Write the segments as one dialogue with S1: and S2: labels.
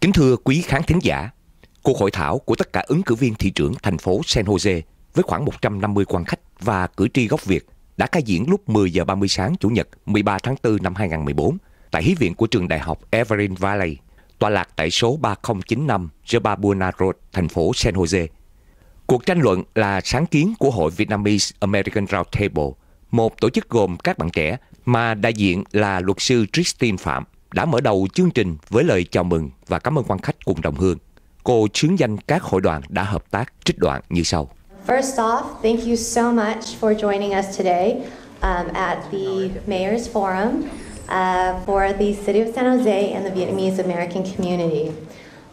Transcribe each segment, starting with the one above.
S1: Kính thưa quý khán thính giả, cuộc hội thảo của tất cả ứng cử viên thị trưởng thành phố San Jose với khoảng 150 quan khách và cử tri gốc Việt đã khai diễn lúc 10 giờ 30 sáng Chủ nhật 13 tháng 4 năm 2014 tại Hí viện của trường đại học Evergreen Valley, tọa lạc tại số 3095 Yerba Buena Road, thành phố San Jose. Cuộc tranh luận là sáng kiến của Hội Vietnamese American Roundtable, một tổ chức gồm các bạn trẻ mà đại diện là luật sư Christine Phạm đã mở đầu chương trình với lời chào mừng và cảm ơn quan khách cùng đồng hương. Cô xướng danh các hội đoàn đã hợp tác trích đoạn như sau.
S2: First off, thank you so much for joining us today at the Mayor's Forum for the City of San Jose and the Vietnamese American community.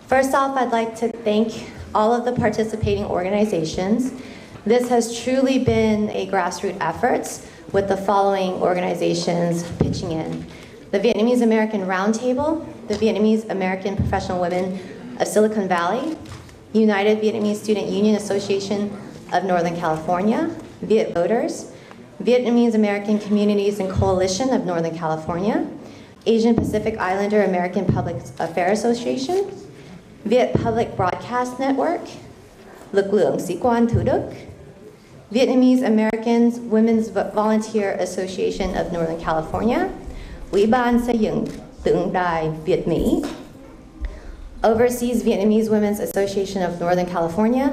S2: First off, I'd like to thank all of the participating organizations. This has truly been a grassroots effort with the following organizations pitching in. The Vietnamese American Roundtable, the Vietnamese American Professional Women of Silicon Valley, United Vietnamese Student Union Association of Northern California, Viet Voters, Vietnamese American Communities and Coalition of Northern California, Asian Pacific Islander American Public Affairs Association, Viet Public Broadcast Network, lực lượng sĩ quan Thủ Đức, Vietnamese Americans Women's Volunteer Association of Northern California, Ủy ban xây dựng tượng đài Việt Mỹ, Overseas Vietnamese Women's Association of Northern California,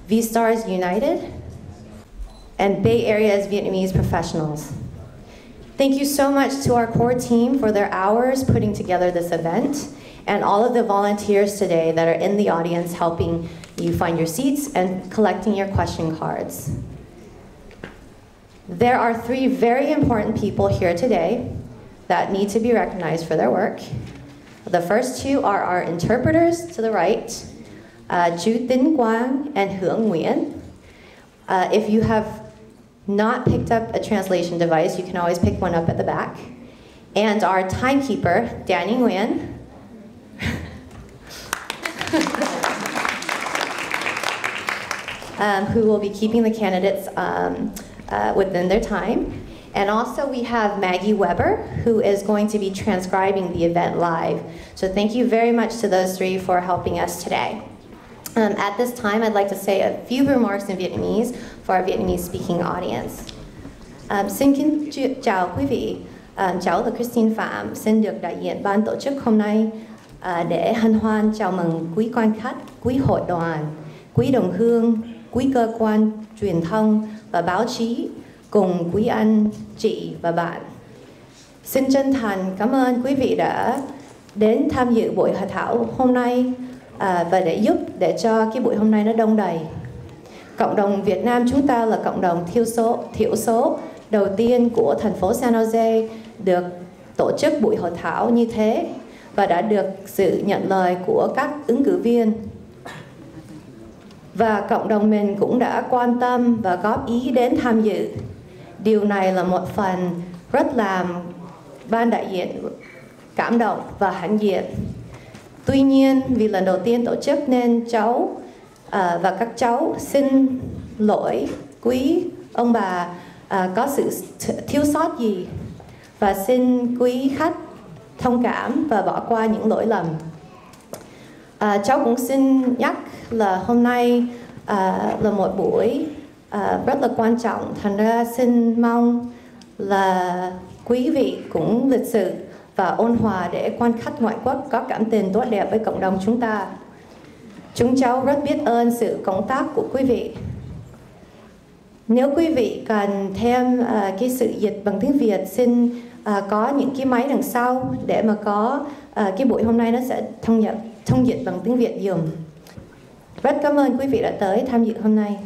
S2: V-Stars United, and Bay Area's Vietnamese professionals. Thank you so much to our core team for their hours putting together this event, and all of the volunteers today that are in the audience helping you find your seats and collecting your question cards. There are three very important people here today that need to be recognized for their work. The first two are our interpreters to the right, chú Tín Quang and Nguyễn. If you have not picked up a translation device, you can always pick one up at the back. And our timekeeper, Danny Nguyen, who will be keeping the candidates within their time. And also we have Maggie Weber, who is going to be transcribing the event live. So thank you very much to those three for helping us today. At this time, I'd like to say a few remarks in Vietnamese for our Vietnamese-speaking audience. Xin kính chào quý vị. Cháu là Christine Phạm, xin được đại diện ban tổ chức hôm nay để hân hoan chào mừng quý quan khách, quý hội đoàn, quý đồng hương, quý cơ quan truyền thông và báo chí, cùng quý anh, chị và bạn. Xin chân thành cảm ơn quý vị đã đến tham dự buổi hội thảo hôm nay và để cho cái buổi hôm nay nó đông đầy. Cộng đồng Việt Nam chúng ta là cộng đồng thiểu số đầu tiên của thành phố San Jose được tổ chức buổi hội thảo như thế và đã được sự nhận lời của các ứng cử viên. Và cộng đồng mình cũng đã quan tâm và góp ý đến tham dự. Điều này là một phần rất làm ban đại diện cảm động và hãnh diện. Tuy nhiên, vì lần đầu tiên tổ chức nên cháu và các cháu xin lỗi quý ông bà có sự thiếu sót gì và xin quý khách thông cảm và bỏ qua những lỗi lầm. Cháu cũng xin nhắc là hôm nay là một buổi rất là quan trọng, thành ra xin mong là quý vị cũng lịch sự và ôn hòa để quan khách ngoại quốc có cảm tình tốt đẹp với cộng đồng chúng ta. Chúng cháu rất biết ơn sự cộng tác của quý vị. Nếu quý vị cần thêm cái sự dịch bằng tiếng Việt, xin có những cái máy đằng sau để mà có cái buổi hôm nay nó sẽ thông dịch bằng tiếng Việt dùm. Rất cảm ơn quý vị đã tới tham dự hôm nay.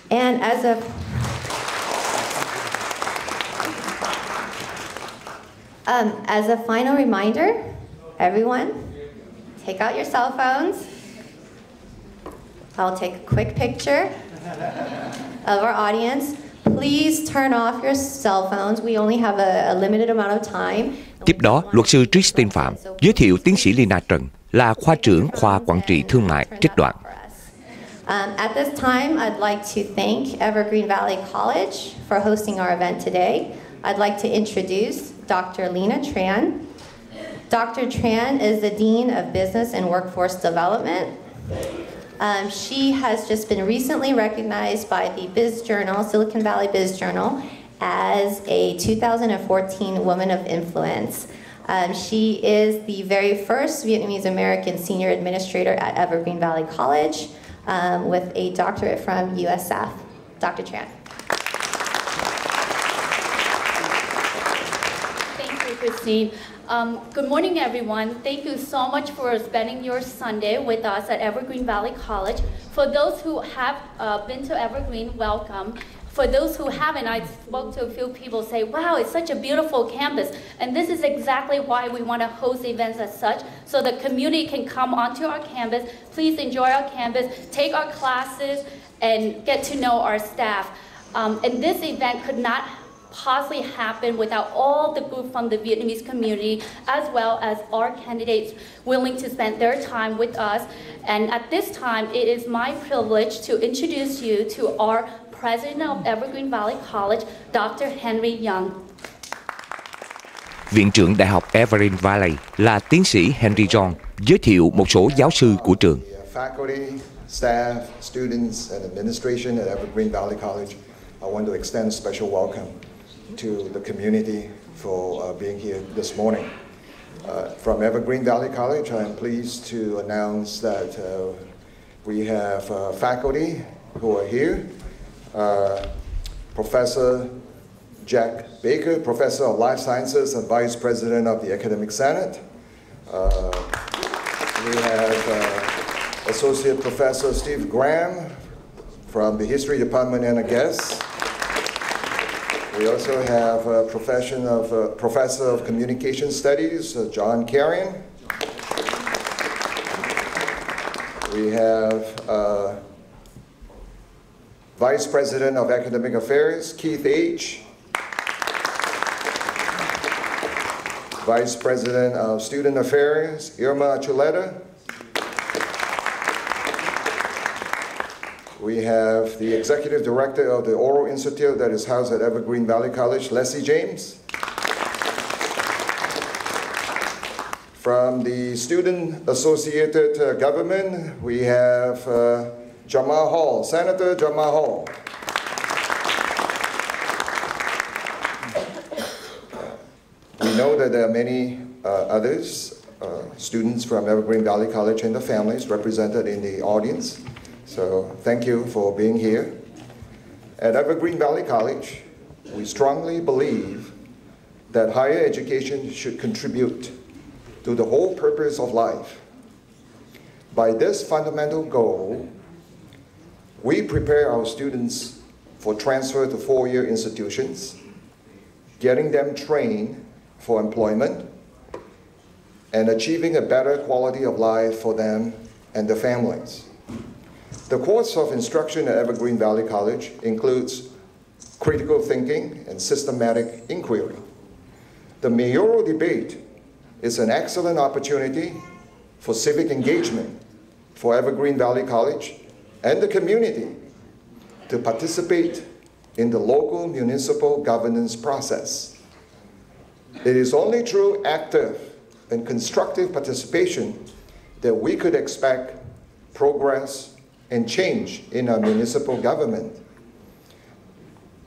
S2: And as a final reminder, everyone, take out your cell phones. I'll take a quick picture of our audience. Please turn off your cell phones. We only have a limited amount of time.
S1: Tiếp đó, luật sư Christine Phạm giới thiệu tiến sĩ Lina Trần là khoa trưởng khoa quản trị thương mại trích đoạn.
S2: At this time, I'd like to thank Evergreen Valley College for hosting our event today. I'd like to introduce Dr. Lina Tran. Dr. Tran is the Dean of Business and Workforce Development. She has just been recently recognized by the Biz Journal, Silicon Valley Biz Journal, as a 2014 Woman of Influence. She is the very first Vietnamese American senior administrator at Evergreen Valley College with a doctorate from USF. Dr. Tran.
S3: Thank you, Christine. Good morning, everyone. Thank you so much for spending your Sunday with us at Evergreen Valley College. For those who have been to Evergreen, welcome. For those who haven't, I spoke to a few people say, wow, it's such a beautiful campus. And this is exactly why we want to host events as such, so the community can come onto our campus. Please enjoy our campus, take our classes, and get to know our staff. And this event could not possibly happen without all the group from the Vietnamese community, as well as our candidates willing to spend their time with us. And at this time, it is my privilege to introduce you to our President of Evergreen Valley College, Dr. Henry Young.
S1: Viện trưởng Đại học Evergreen Valley là tiến sĩ Henry Young giới thiệu một số giáo sư của trường.
S4: Faculty, staff, students, and administration at Evergreen Valley College, I want to extend a special welcome to the community for being here this morning. From Evergreen Valley College, I am pleased to announce that we have faculty who are here. Professor Jack Baker, Professor of Life Sciences and Vice President of the Academic Senate. We have Associate Professor Steve Graham from the History Department and a guest. We also have a Professor of Communication Studies, John Carrion. We have Vice President of Academic Affairs, Keith H. Vice President of Student Affairs, Irma Chuleta. We have the Executive Director of the Oral Institute that is housed at Evergreen Valley College, Leslie James. From the Student Associated Government, we have Jamal Hall, Senator Jamal Hall. We know that there are many others, students from Evergreen Valley College and their families represented in the audience. So thank you for being here. At Evergreen Valley College, we strongly believe that higher education should contribute to the whole purpose of life. By this fundamental goal, we prepare our students for transfer to four-year institutions, getting them trained for employment, and achieving a better quality of life for them and their families. The course of instruction at Evergreen Valley College includes critical thinking and systematic inquiry. The mayoral debate is an excellent opportunity for civic engagement for Evergreen Valley College and the community to participate in the local municipal governance process. It is only through active and constructive participation that we could expect progress and change in our municipal government.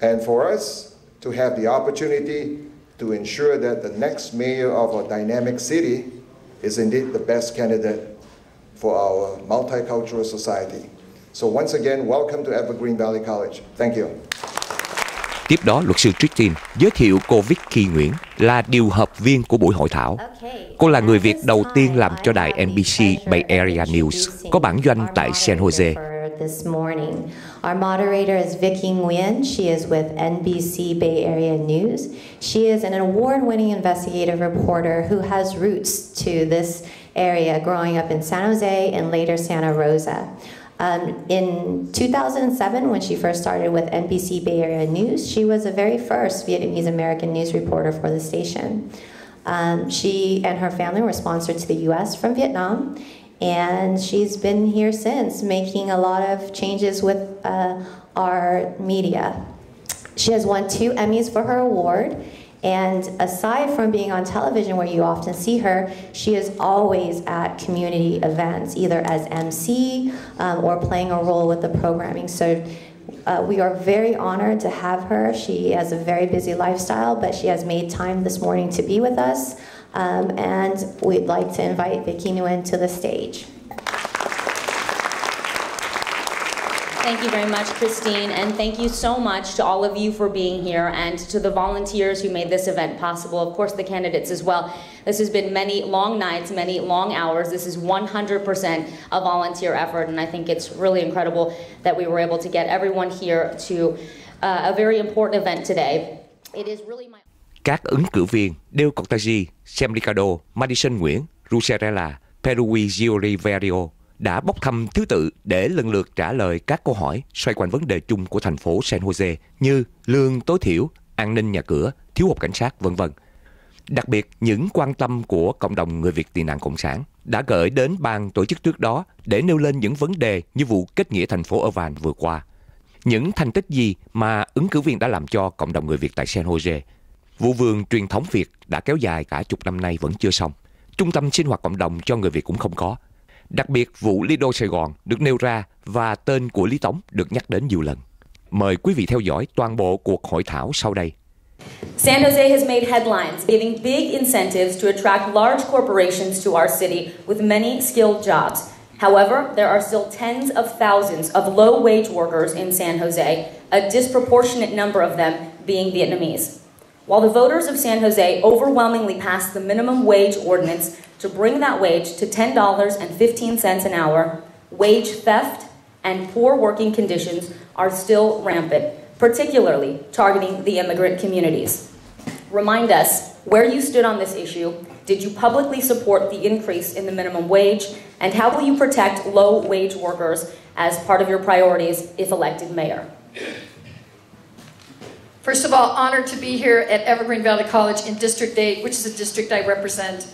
S4: And for us to have the opportunity to ensure that the next mayor of a dynamic city is indeed the best candidate for our multicultural society. So once again, welcome to Evergreen Valley College. Thank you.
S1: Tiếp đó, luật sư Christine giới thiệu cô Vicky Nguyễn là điều hợp viên của buổi hội thảo. Cô là người Việt đầu tiên làm cho đài NBC Bay Area News có bản doanh tại San Jose.
S2: This morning. Our moderator is Vicky Nguyen. She is with NBC Bay Area News. She is an award-winning investigative reporter who has roots to this area, growing up in San Jose and later Santa Rosa. In 2007, when she first started with NBC Bay Area News, she was the very first Vietnamese American news reporter for the station. She and her family were sponsored to the U.S. from Vietnam, and she's been here since, making a lot of changes with our media. She has won 2 Emmys for her award, And aside from being on television where you often see her, she is always at community events, either as MC or playing a role with the programming. So we are very honored to have her. She has a very busy lifestyle, but she has made time this morning to be with us. And we'd like to invite Vicky Nguyen to the stage.
S5: Thank you very much, Christine, and thank you so much to all of you for being here and to the volunteers who made this event possible. Of course, the candidates as well. This has been many long nights, many long hours. This is 100% a volunteer effort, and I think it's really incredible that we were able to get everyone here to a very important event today. It is really my...
S1: Các ứng cử viên đều Cortese, Liccardo, Madison Nguyễn, Herrera, Pierluigi Oliverio đã bốc thăm thứ tự để lần lượt trả lời các câu hỏi xoay quanh vấn đề chung của thành phố San Jose như lương tối thiểu, an ninh nhà cửa, thiếu hụt cảnh sát, v.v. Đặc biệt, những quan tâm của cộng đồng người Việt tị nạn Cộng sản đã gửi đến ban tổ chức trước đó để nêu lên những vấn đề như vụ kết nghĩa thành phố Irvine vừa qua. Những thành tích gì mà ứng cử viên đã làm cho cộng đồng người Việt tại San Jose? Vụ vườn truyền thống Việt đã kéo dài cả chục năm nay vẫn chưa xong. Trung tâm sinh hoạt cộng đồng cho người Việt cũng không có. Đặc biệt, vụ Lido Sài Gòn được nêu ra và tên của Lý Tống được nhắc đến nhiều lần. Mời quý vị theo dõi toàn bộ cuộc hội thảo sau đây.
S5: San Jose has made headlines, giving big incentives to attract large corporations to our city with many skilled jobs. However, there are still tens of thousands of low-wage workers in San Jose, a disproportionate number of them being Vietnamese. While the voters of San Jose overwhelmingly passed the minimum wage ordinance to bring that wage to $10.15 an hour, wage theft and poor working conditions are still rampant, particularly targeting the immigrant communities. Remind us where you stood on this issue. Did you publicly support the increase in the minimum wage? And how will you protect low-wage workers as part of your priorities if elected mayor?
S6: First of all, honored to be here at Evergreen Valley College in District 8, which is a district I represent.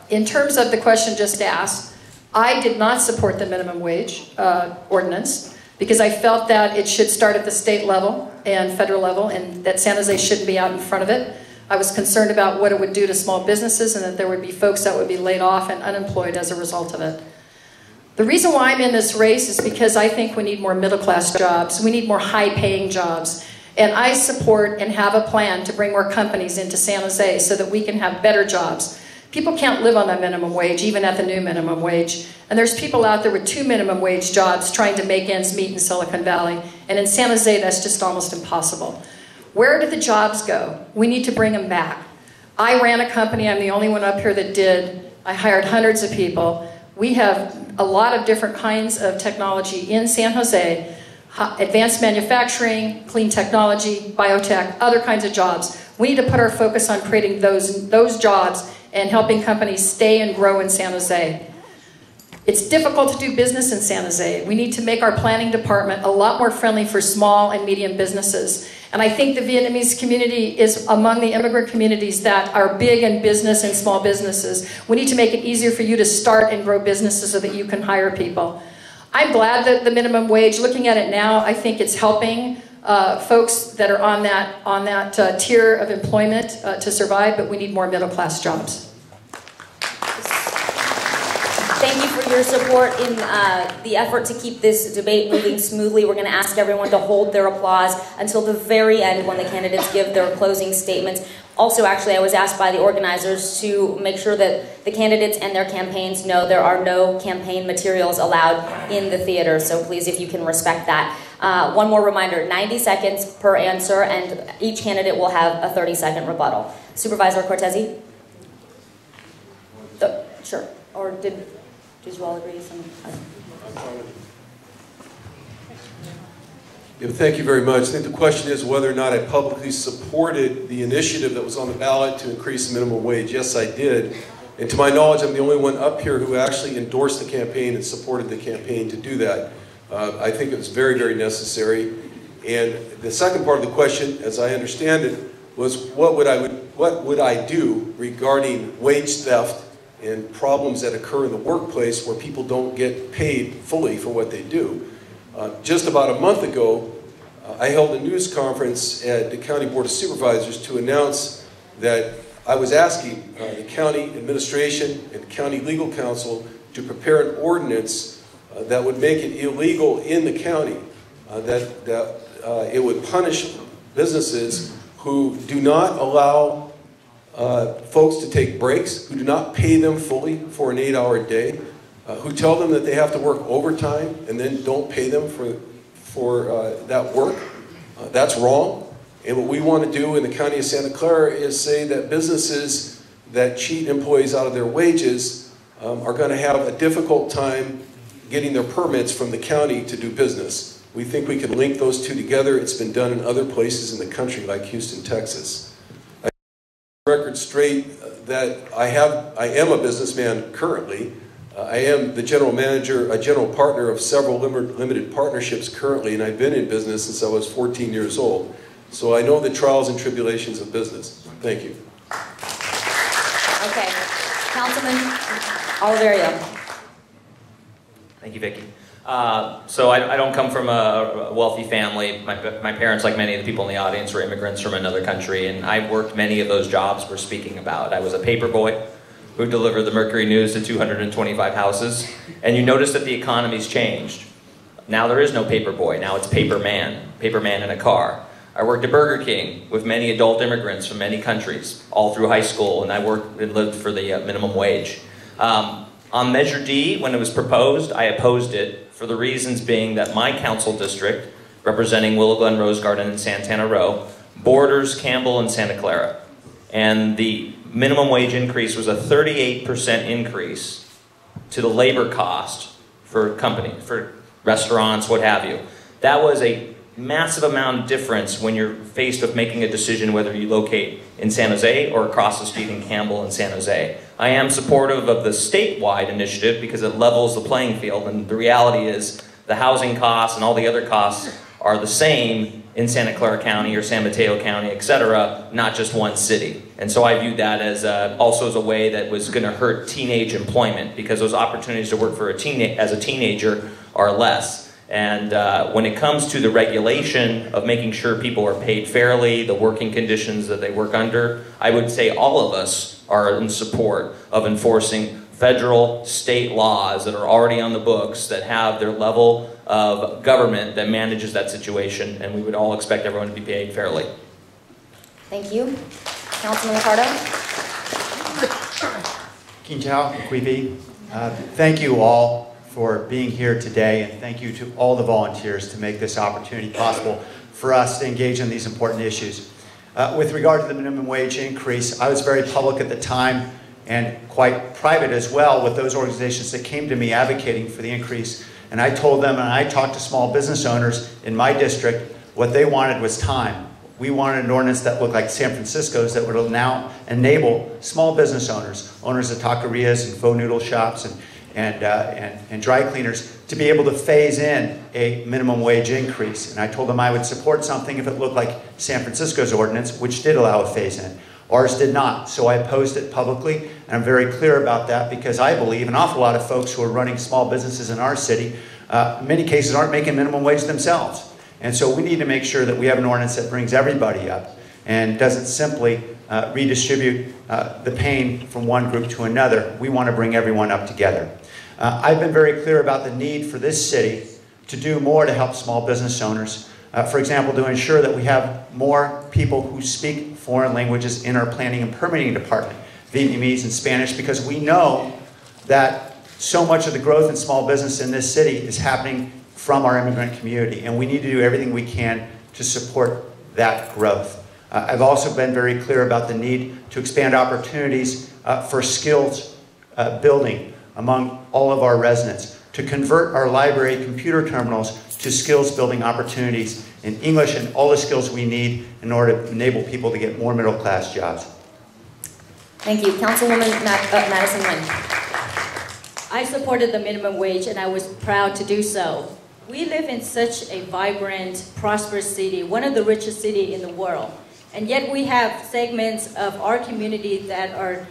S6: In terms of the question just asked, I did not support the minimum wage ordinance because I felt that it should start at the state level and federal level and that San Jose shouldn't be out in front of it. I was concerned about what it would do to small businesses and that there would be folks that would be laid off and unemployed as a result of it. The reason why I'm in this race is because I think we need more middle-class jobs. We need more high-paying jobs. And I support and have a plan to bring more companies into San Jose so that we can have better jobs. People can't live on the minimum wage, even at the new minimum wage. And there's people out there with 2 minimum wage jobs trying to make ends meet in Silicon Valley. And in San Jose, that's just almost impossible. Where did the jobs go? We need to bring them back. I ran a company. I'm the only one up here that did. I hired hundreds of people. We have a lot of different kinds of technology in San Jose, advanced manufacturing, clean technology, biotech, other kinds of jobs. We need to put our focus on creating those jobs and helping companies stay and grow in San Jose. It's difficult to do business in San Jose. We need to make our planning department a lot more friendly for small and medium businesses. And I think the Vietnamese community is among the immigrant communities that are big in business and small businesses. We need to make it easier for you to start and grow businesses so that you can hire people. I'm glad that the minimum wage, looking at it now, I think it's helping folks that are on that tier of employment to survive, but we need more middle-class jobs.
S5: Thank you for your support in the effort to keep this debate moving smoothly. We're going to ask everyone to hold their applause until the very end when the candidates give their closing statements. Also, actually, I was asked by the organizers to make sure that the candidates and their campaigns know there are no campaign materials allowed in the theater, so please, if you can respect that. One more reminder, 90 seconds per answer, and each candidate will have a 30-second rebuttal. Supervisor Cortese? Sure. Or did you all agree?
S7: Yeah, thank you very much. I think the question is whether or not I publicly supported the initiative that was on the ballot to increase the minimum wage. Yes, I did. And to my knowledge, I'm the only one up here who actually endorsed the campaign and supported the campaign to do that. I think it was very, very necessary. And the second part of the question, as I understand it, was what would I do regarding wage theft and problems that occur in the workplace where people don't get paid fully for what they do. Just about a month ago, I held a news conference at the County Board of Supervisors to announce that I was asking the county administration and county legal counsel to prepare an ordinance that would make it illegal in the county, that it would punish businesses who do not allow folks to take breaks, who do not pay them fully for an 8-hour day, who tell them that they have to work overtime and then don't pay them for that work. That's wrong. And what we want to do in the County of Santa Clara is say that businesses that cheat employees out of their wages are going to have a difficult time getting their permits from the county to do business. We think we can link those two together. It's been done in other places in the country like Houston, Texas. I record straight that I am a businessman currently. I am the general manager, a general partner of several limited partnerships currently, and I've been in business since I was 14 years old. So I know the trials and tribulations of business. Thank you.
S5: Okay, Councilman Oliverio.
S8: Thank you, Vicki. So I don't come from a wealthy family. My parents, like many of the people in the audience, were immigrants from another country, and I worked many of those jobs we're speaking about. I was a paper boy who delivered the Mercury News to 225 houses, and you notice that the economy's changed. Now there is no paper boy, now it's paper man in a car. I worked at Burger King with many adult immigrants from many countries, all through high school, and I worked and lived for the minimum wage. On Measure D, when it was proposed, I opposed it for the reasons being that my council district, representing Willow Glen, Rose Garden, and Santana Row, borders Campbell and Santa Clara. And the minimum wage increase was a 38% increase to the labor cost for companies, for restaurants, what have you. That was a massive amount of difference when you're faced with making a decision whether you locate in San Jose or across the street in Campbell and San Jose. I am supportive of the statewide initiative because it levels the playing field, and the reality is the housing costs and all the other costs are the same in Santa Clara County or San Mateo County, etc., not just one city. And so I viewed that as also as a way that was going to hurt teenage employment, because those opportunities to work for as a teenager are less. And when it comes to the regulation of making sure people are paid fairly, the working conditions that they work under, I would say all of us are in support of enforcing federal, state laws that are already on the books that have their level of government that manages that situation, and we would all expect everyone to be paid fairly.
S5: Thank you. Councilman Liccardo.
S9: Quinchao, Quibi. Thank you all for being here today, and thank you to all the volunteers to make this opportunity possible for us to engage in these important issues. With regard to the minimum wage increase, I was very public at the time and quite private as well with those organizations that came to me advocating for the increase. And I told them, and I talked to small business owners in my district, what they wanted was time. We wanted an ordinance that looked like San Francisco's that would now enable small business owners, owners of taquerias and faux noodle shops and dry cleaners, to be able to phase in a minimum wage increase. And I told them I would support something if it looked like San Francisco's ordinance, which did allow a phase in. Ours did not, so I opposed it publicly, and I'm very clear about that because I believe an awful lot of folks who are running small businesses in our city, in many cases aren't making minimum wage themselves. And so we need to make sure that we have an ordinance that brings everybody up and doesn't simply redistribute the pain from one group to another. We want to bring everyone up together. I've been very clear about the need for this city to do more to help small business owners. For example, to ensure that we have more people who speak foreign languages in our planning and permitting department, Vietnamese and Spanish, because we know that so much of the growth in small business in this city is happening from our immigrant community, and we need to do everything we can to support that growth. I've also been very clear about the need to expand opportunities for skills building among all of our residents, to convert our library computer terminals to skills building opportunities in English and all the skills we need in order to enable people to get more middle class jobs.
S5: Thank you. Councilwoman Madison Nguyễn.
S10: I supported the minimum wage and I was proud to do so. We live in such a vibrant, prosperous city, one of the richest cities in the world. And yet we have segments of our community that are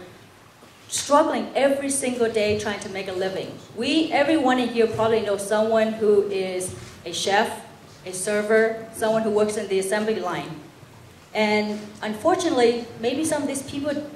S10: struggling every single day trying to make a living. Everyone in here probably knows someone who is a chef, a server, someone who works in the assembly line. And unfortunately, maybe some of these people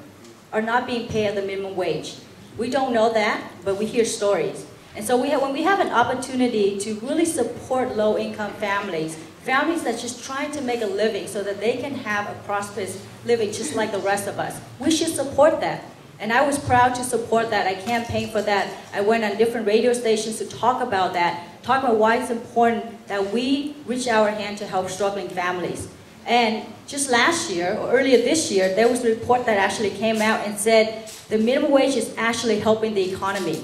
S10: are not being paid at the minimum wage. We don't know that, but we hear stories. And so when we have an opportunity to really support low-income families, families that's just trying to make a living so that they can have a prosperous living just like the rest of us, we should support that. And I was proud to support that. I campaigned for that. I went on different radio stations to talk about that, talk about why it's important that we reach our hand to help struggling families. And just last year, or earlier this year, there was a report that actually came out and said the minimum wage is actually helping the economy.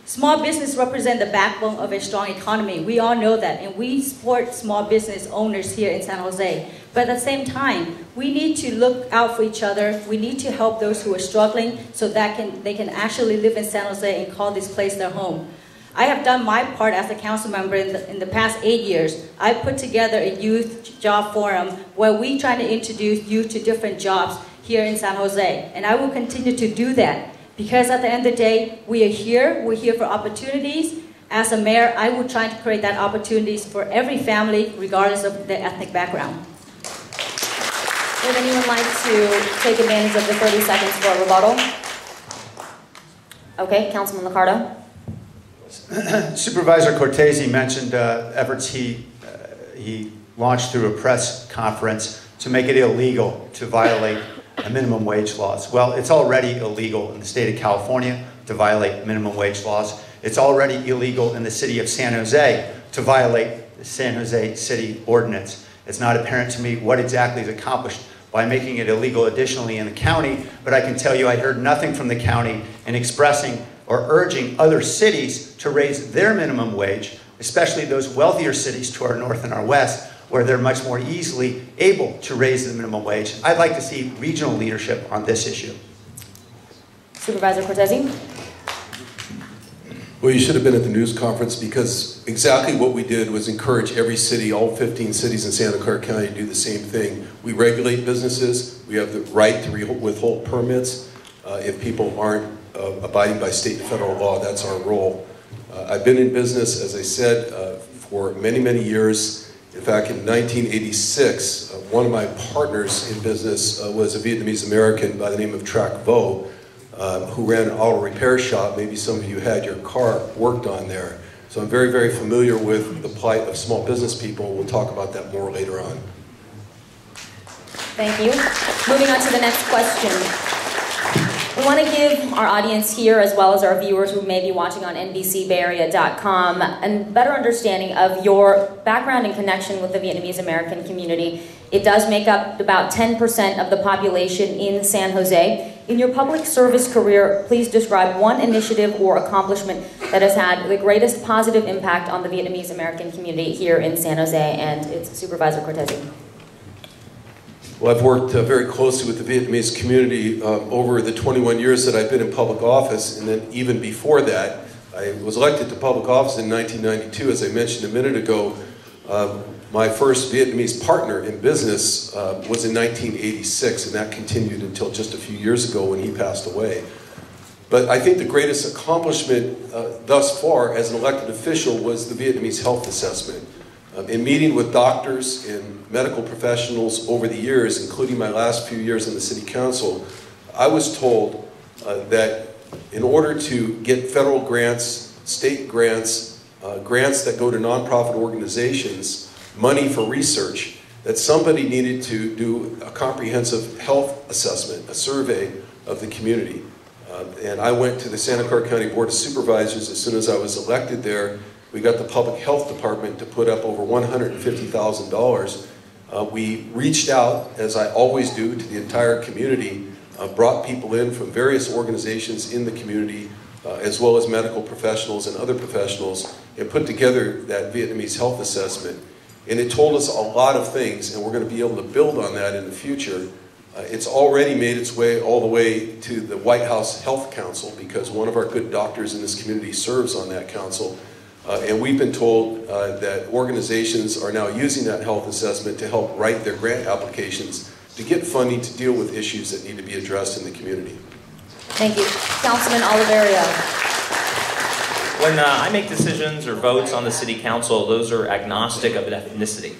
S10: Small business represent the backbone of a strong economy. We all know that, and we support small business owners here in San Jose. But at the same time, we need to look out for each other. We need to help those who are struggling so that they can actually live in San Jose and call this place their home. I have done my part as a council member in the past 8 years. I put together a youth job forum where we try to introduce youth to different jobs here in San Jose. And I will continue to do that because at the end of the day, we're here for opportunities. As a mayor, I will try to create that opportunities for every family, regardless of their ethnic background.
S5: Would anyone like to take advantage of the 30 seconds for a rebuttal? Okay, Councilman Liccardo.
S9: Supervisor Cortese mentioned efforts he launched through a press conference to make it illegal to violate minimum wage laws. Well, it's already illegal in the state of California to violate minimum wage laws. It's already illegal in the city of San Jose to violate the San Jose City Ordinance. It's not apparent to me what exactly is accomplished by making it illegal additionally in the county, but I can tell you I heard nothing from the county in expressing or urging other cities to raise their minimum wage, especially those wealthier cities to our north and our west, where they're much more easily able to raise the minimum wage. I'd like to see regional leadership on this issue.
S5: Supervisor Cortese.
S7: Well, you should have been at the news conference because exactly what we did was encourage every city, all 15 cities in Santa Clara County to do the same thing. We regulate businesses. We have the right to withhold permits if people aren't abiding by state and federal law. That's our role. I've been in business, as I said, for many, many years. In fact, in 1986, one of my partners in business was a Vietnamese American by the name of Trac Vo, who ran an auto repair shop. Maybe some of you had your car worked on there. So I'm very, very familiar with the plight of small business people. We'll talk about that more later on.
S5: Thank you. Moving on to the next question. We want to give our audience here, as well as our viewers who may be watching on NBCBayArea.com, a better understanding of your background and connection with the Vietnamese American community. It does make up about 10% of the population in San Jose. In your public service career, please describe one initiative or accomplishment that has had the greatest positive impact on the Vietnamese American community here in San Jose, and it's Supervisor Cortese.
S7: Well, I've worked very closely with the Vietnamese community over the 21 years that I've been in public office, and then even before that. I was elected to public office in 1992, as I mentioned a minute ago. My first Vietnamese partner in business was in 1986, and that continued until just a few years ago when he passed away. But I think the greatest accomplishment thus far as an elected official was the Vietnamese health assessment. In meeting with doctors and medical professionals over the years, including my last few years in the city council, I was told that in order to get federal grants, state grants, grants that go to nonprofit organizations, money for research, that somebody needed to do a comprehensive health assessment, a survey of the community. And I went to the Santa Clara County Board of Supervisors as soon as I was elected there. We got the public health department to put up over $150,000. We reached out, as I always do, to the entire community, brought people in from various organizations in the community, as well as medical professionals and other professionals, and put together that Vietnamese health assessment. And it told us a lot of things, and we're going to be able to build on that in the future. It's already made its way all the way to the White House Health Council, because one of our good doctors in this community serves on that council. And we've been told that organizations are now using that health assessment to help write their grant applications to get funding to deal with issues that need to be addressed in the community.
S5: Thank you. Councilman Oliverio.
S8: When I make decisions or votes on the city council, those are agnostic of ethnicity.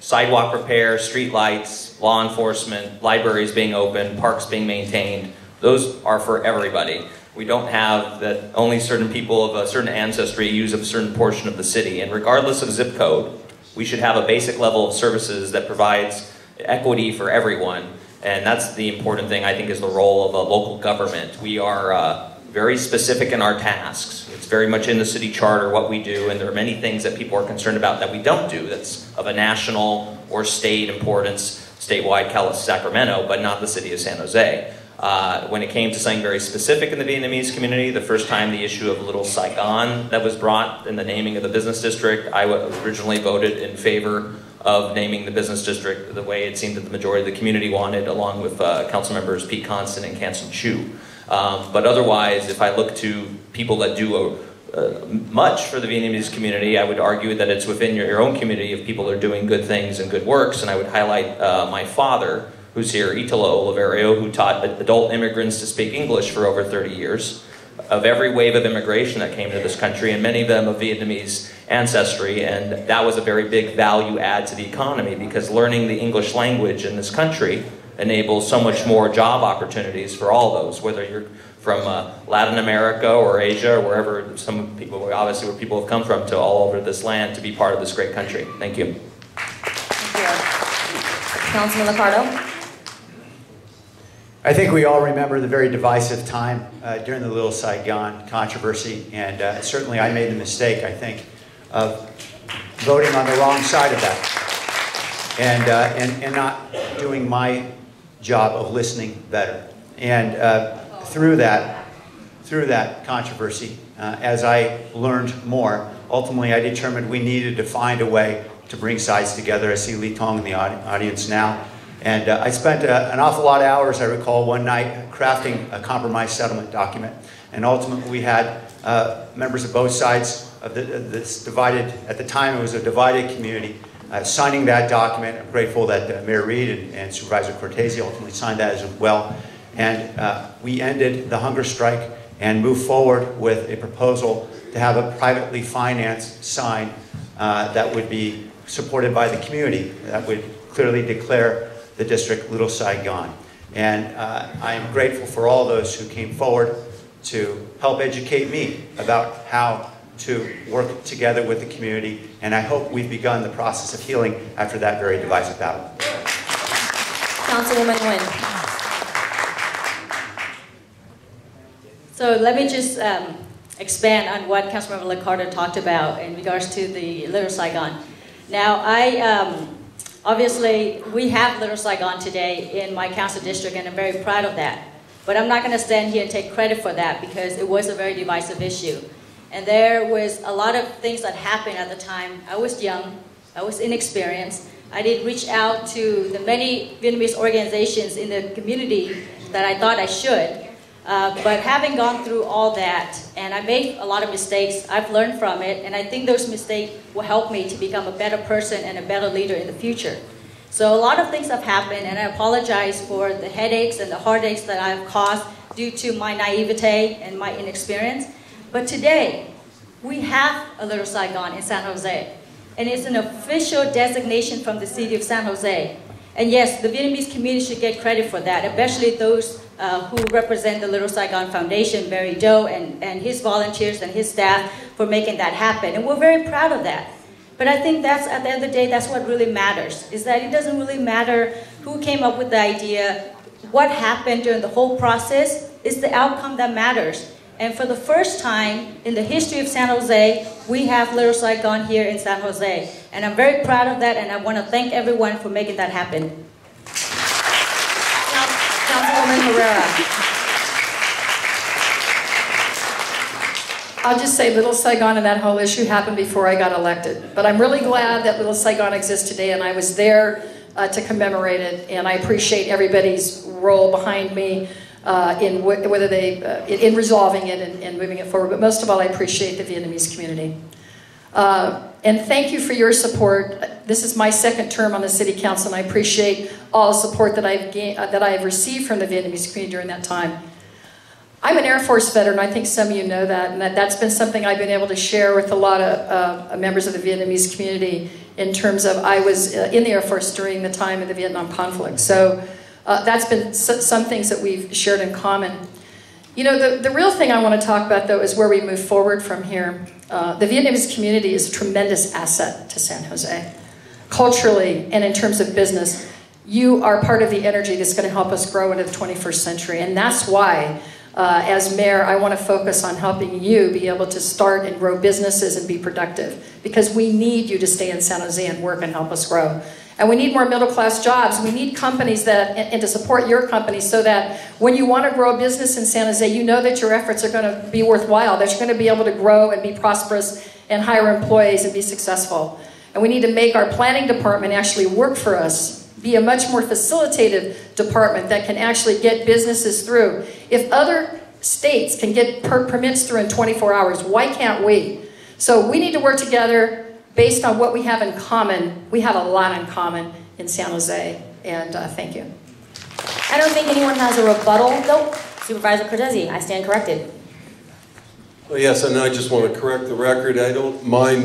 S8: Sidewalk repair, street lights, law enforcement, libraries being open, parks being maintained, those are for everybody. We don't have that only certain people of a certain ancestry use a certain portion of the city. And regardless of zip code, we should have a basic level of services that provides equity for everyone. And that's the important thing, I think, is the role of a local government. We are very specific in our tasks. It's very much in the city charter what we do, and there are many things that people are concerned about that we don't do that's of a national or state importance, statewide Sacramento, but not the city of San Jose. When it came to something very specific in the Vietnamese community, the first time the issue of Little Saigon that was brought in the naming of the business district, I originally voted in favor of naming the business district the way it seemed that the majority of the community wanted, along with council members Pete Constant and Kansan Chu. But otherwise, if I look to people that do much for the Vietnamese community, I would argue that it's within your own community if people are doing good things and good works. And I would highlight my father, who's here, Italo Oliverio, who taught adult immigrants to speak English for over 30 years. Of every wave of immigration that came to this country, and many of them of Vietnamese ancestry, and that was a very big value add to the economy, because learning the English language in this country enables so much more job opportunities for all those, whether you're from Latin America or Asia or wherever some people, obviously where people have come from, to all over this land to be part of this great country. Thank you.
S5: Thank you. Councilman Liccardo.
S9: I think we all remember the very divisive time during the Little Saigon controversy, and certainly I made the mistake, I think, of voting on the wrong side of that, and not doing my job of listening better. And through that controversy, as I learned more, ultimately I determined we needed to find a way to bring sides together. I see Lee Tong in the audience now. And I spent an awful lot of hours, I recall, one night crafting a compromise settlement document. And ultimately we had members of both sides of this divided, at the time it was a divided community, signing that document. I'm grateful that Mayor Reed and Supervisor Cortese ultimately signed that as well. And we ended the hunger strike and moved forward with a proposal to have a privately financed sign that would be supported by the community, that would clearly declare the district Little Saigon. And I am grateful for all those who came forward to help educate me about how to work together with the community, and I hope we've begun the process of healing after that very divisive battle.
S5: Councilwoman Nguyen.
S10: So let me just expand on what Councilmember Liccardo talked about in regards to the Little Saigon. Now, obviously, we have Little Saigon today in my council district, and I'm very proud of that. But I'm not going to stand here and take credit for that, because it was a very divisive issue. And there was a lot of things that happened at the time. I was young, I was inexperienced. I did reach out to the many Vietnamese organizations in the community that I thought I should. But having gone through all that, and I made a lot of mistakes, I've learned from it, and I think those mistakes will help me to become a better person and a better leader in the future. So a lot of things have happened, and I apologize for the headaches and the heartaches that I've caused due to my naivete and my inexperience. But today, we have a Little Saigon in San Jose, and it's an official designation from the city of San Jose. And yes, the Vietnamese community should get credit for that, especially those who represent the Little Saigon Foundation, Barry Doe and his volunteers and his staff for making that happen. And we're very proud of that. But I think that's, at the end of the day, that's what really matters, is that it doesn't really matter who came up with the idea, what happened during the whole process. It's the outcome that matters. And for the first time in the history of San Jose, we have Little Saigon here in San Jose. And I'm very proud of that, and I want to thank everyone for making that happen.
S5: Councilwoman Herrera.
S6: I'll just say Little Saigon and that whole issue happened before I got elected. But I'm really glad that Little Saigon exists today, and I was there to commemorate it. And I appreciate everybody's role behind me in whether they in resolving it and moving it forward. But most of all, I appreciate the Vietnamese community. And thank you for your support. This is my second term on the City Council, and I appreciate all the support that I've received from the Vietnamese community during that time. I'm an Air Force veteran. I think some of you know that, and that's been something I've been able to share with a lot of members of the Vietnamese community in terms of I was in the Air Force during the time of the Vietnam conflict. So that's been some things that we've shared in common. You know, the real thing I want to talk about, though, is where we move forward from here. The Vietnamese community is a tremendous asset to San Jose. Culturally and in terms of business, you are part of the energy that's going to help us grow into the 21st century. And that's why, as mayor, I want to focus on helping you be able to start and grow businesses and be productive. Because we need you to stay in San Jose and work and help us grow. And we need more middle-class jobs. We need companies that, and to support your companies so that when you want to grow a business in San Jose, you know that your efforts are going to be worthwhile, that you're going to be able to grow and be prosperous and hire employees and be successful. And we need to make our planning department actually work for us, be a much more facilitative department that can actually get businesses through. If other states can get permits through in 24 hours, why can't we? So we need to work together based on what we have in common. We have a lot in common in San Jose, and thank you.
S5: I don't think anyone has a rebuttal. Nope. Supervisor Cortese, I stand corrected.
S7: Well, yes, and I just want to correct the record. I don't mind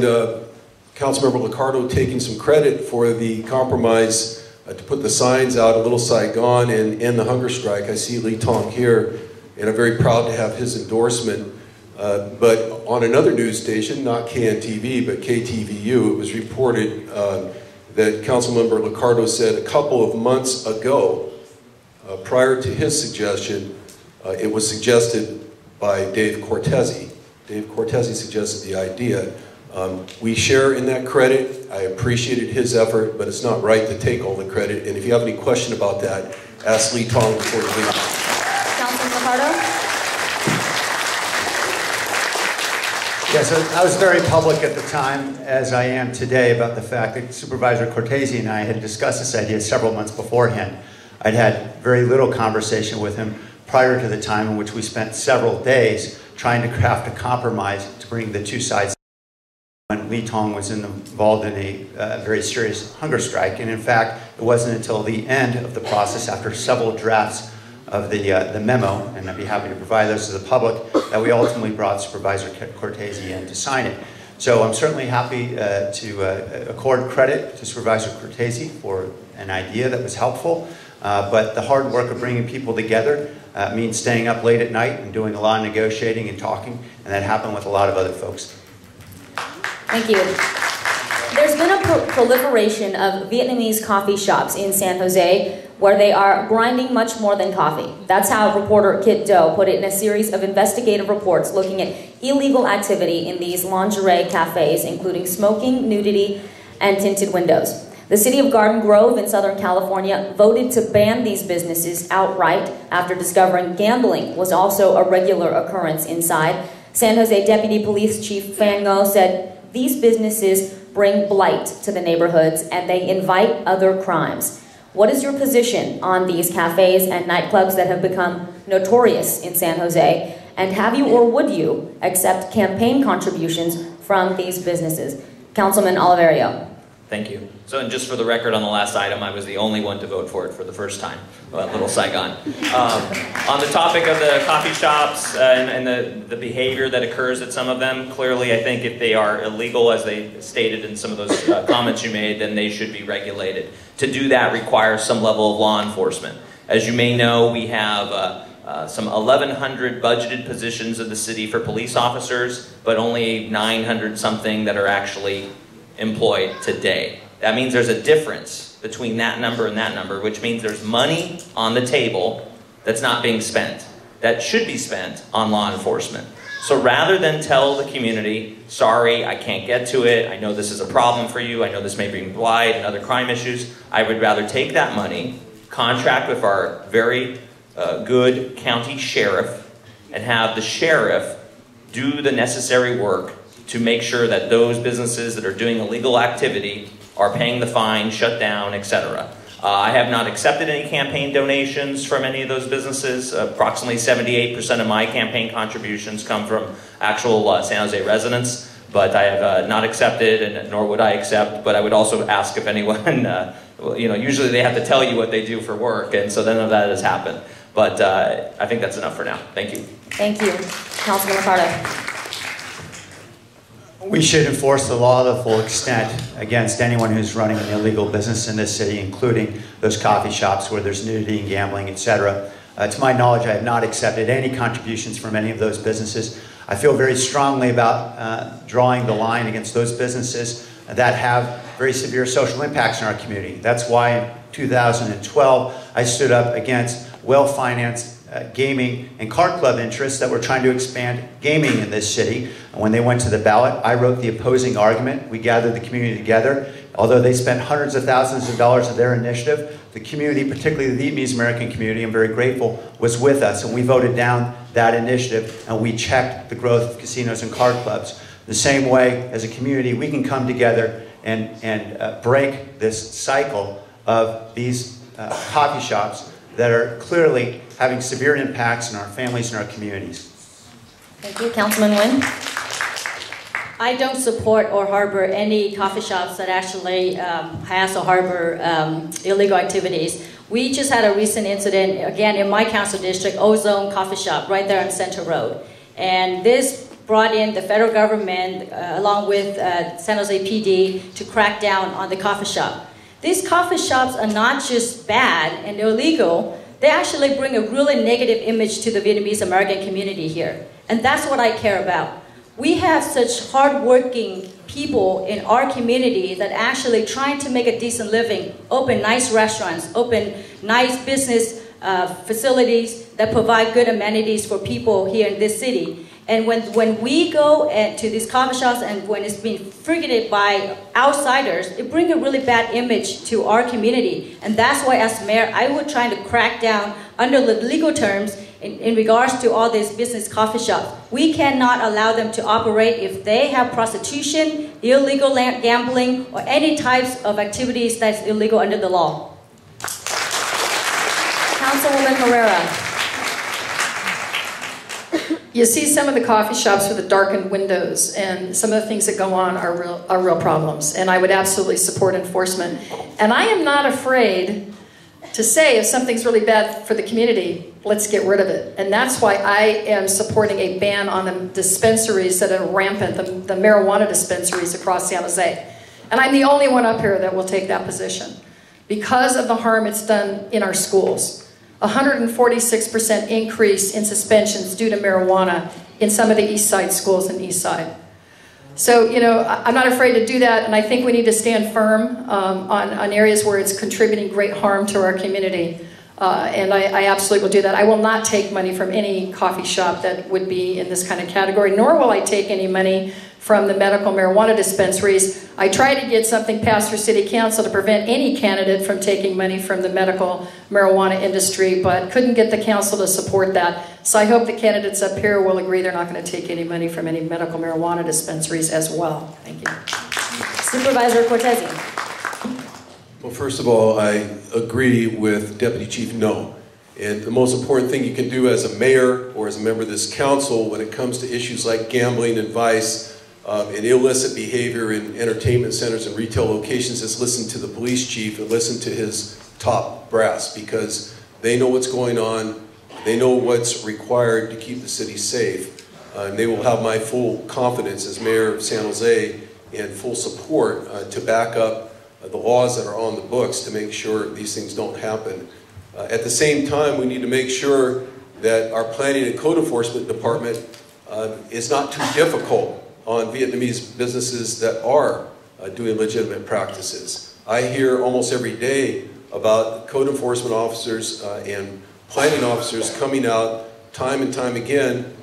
S7: Councilmember Liccardo taking some credit for the compromise to put the signs out, a little Saigon and end the hunger strike. I see Lee Tong here, and I'm very proud to have his endorsement. But on another news station, not KNTV, but KTVU, it was reported that Councilmember Liccardo said a couple of months ago, prior to his suggestion, it was suggested by Dave Cortese. Dave Cortese suggested the idea. We share in that credit. I appreciated his effort, but it's not right to take all the credit. And if you have any question about that, ask Lee Tong before you leave.
S5: Councilman Liccardo?
S9: Yes, I was very public at the time, as I am today, about the fact that Supervisor Cortese and I had discussed this idea several months beforehand. I'd had very little conversation with him prior to the time in which we spent several days trying to craft a compromise to bring the two sides. When Lee Tong was involved in a very serious hunger strike, and in fact, it wasn't until the end of the process, after several drafts of the memo, and I'd be happy to provide those to the public, that we ultimately brought Supervisor Cortese in to sign it. So I'm certainly happy to accord credit to Supervisor Cortese for an idea that was helpful, but the hard work of bringing people together means staying up late at night and doing a lot of negotiating and talking, and that happened with a lot of other folks.
S5: Thank you. There's been a proliferation of Vietnamese coffee shops in San Jose where they are grinding much more than coffee. That's how reporter Kit Doe put it in a series of investigative reports looking at illegal activity in these lingerie cafes, including smoking, nudity, and tinted windows. The city of Garden Grove in Southern California voted to ban these businesses outright after discovering gambling was also a regular occurrence inside. San Jose Deputy Police Chief Phan Ngo said, "These businesses bring blight to the neighborhoods and they invite other crimes." What is your position on these cafes and nightclubs that have become notorious in San Jose? And have you or would you accept campaign contributions from these businesses? Councilman Oliverio.
S8: Thank you. So, and just for the record on the last item, I was the only one to vote for it for the first time. Little Saigon. On the topic of the coffee shops and the behavior that occurs at some of them, clearly I think if they are illegal, as they stated in some of those comments you made, then they should be regulated. To do that requires some level of law enforcement. As you may know, we have some 1,100 budgeted positions of the city for police officers, but only 900 something that are actually employed today. That means there's a difference between that number and that number, which means there's money on the table that's not being spent, that should be spent on law enforcement. So rather than tell the community, sorry, I can't get to it, I know this is a problem for you, I know this may bring blight and other crime issues, I would rather take that money, contract with our very good county sheriff, and have the sheriff do the necessary work to make sure that those businesses that are doing illegal activity are paying the fine, shut down, etc. I have not accepted any campaign donations from any of those businesses. Approximately 78% of my campaign contributions come from actual San Jose residents, but I have not accepted, and nor would I accept, but I would also ask if anyone, usually they have to tell you what they do for work, and so none of that has happened. But I think that's enough for now. Thank you.
S5: Thank you. Councilman Liccardo.
S9: We should enforce the law to the full extent against anyone who's running an illegal business in this city, including those coffee shops where there's nudity and gambling, etc. To my knowledge, I have not accepted any contributions from any of those businesses. I feel very strongly about drawing the line against those businesses that have very severe social impacts in our community. That's why in 2012, I stood up against well-financed gaming and card club interests that were trying to expand gaming in this city. And when they went to the ballot, I wrote the opposing argument. We gathered the community together. Although they spent hundreds of thousands of dollars of their initiative, the community, particularly the Vietnamese American community, I'm very grateful, was with us. And we voted down that initiative, and we checked the growth of casinos and card clubs. The same way, as a community, we can come together and break this cycle of these coffee shops that are clearly having severe impacts on our families and our communities.
S5: Thank you. Councilman Nguyen.
S10: I don't support or harbor any coffee shops that actually has or harbor illegal activities. We just had a recent incident, again, in my council district, Ozone Coffee Shop, right there on Center Road. And this brought in the federal government, along with San Jose PD, to crack down on the coffee shop. These coffee shops are not just bad and illegal, they actually bring a really negative image to the Vietnamese American community here. And that's what I care about. We have such hardworking people in our community that actually trying to make a decent living, open nice restaurants, open nice business facilities that provide good amenities for people here in this city. And when we go to these coffee shops and when it's being frequented by outsiders, it brings a really bad image to our community. And that's why as mayor, I would try to crack down under the legal terms in regards to all these business coffee shops. We cannot allow them to operate if they have prostitution, illegal gambling, or any types of activities that's illegal under the law.
S5: Councilwoman Herrera.
S6: You see some of the coffee shops with the darkened windows, and some of the things that go on are real problems. And I would absolutely support enforcement. And I am not afraid to say if something's really bad for the community, let's get rid of it. And that's why I am supporting a ban on the dispensaries that are rampant, the marijuana dispensaries across San Jose. And I'm the only one up here that will take that position because of the harm it's done in our schools. 146% increase in suspensions due to marijuana in some of the East Side schools in East Side. So, you know, I'm not afraid to do that, and I think we need to stand firm on areas where it's contributing great harm to our community. And I absolutely will do that. I will not take money from any coffee shop that would be in this kind of category, nor will I take any money from the medical marijuana dispensaries. I tried to get something passed for City Council to prevent any candidate from taking money from the medical marijuana industry, but couldn't get the council to support that. So I hope the candidates up here will agree they're not going to take any money from any medical marijuana dispensaries as well. Thank you.
S5: Supervisor Cortese.
S7: Well, first of all, I agree with Deputy Chief No. And the most important thing you can do as a mayor or as a member of this council when it comes to issues like gambling and vice and illicit behavior in entertainment centers and retail locations is listen to the police chief and listen to his top brass, because they know what's going on, they know what's required to keep the city safe, and they will have my full confidence as mayor of San Jose and full support to back up the laws that are on the books to make sure these things don't happen. At the same time, we need to make sure that our planning and code enforcement department is not too difficult on Vietnamese businesses that are doing legitimate practices. I hear almost every day about code enforcement officers and planning officers coming out time and time again,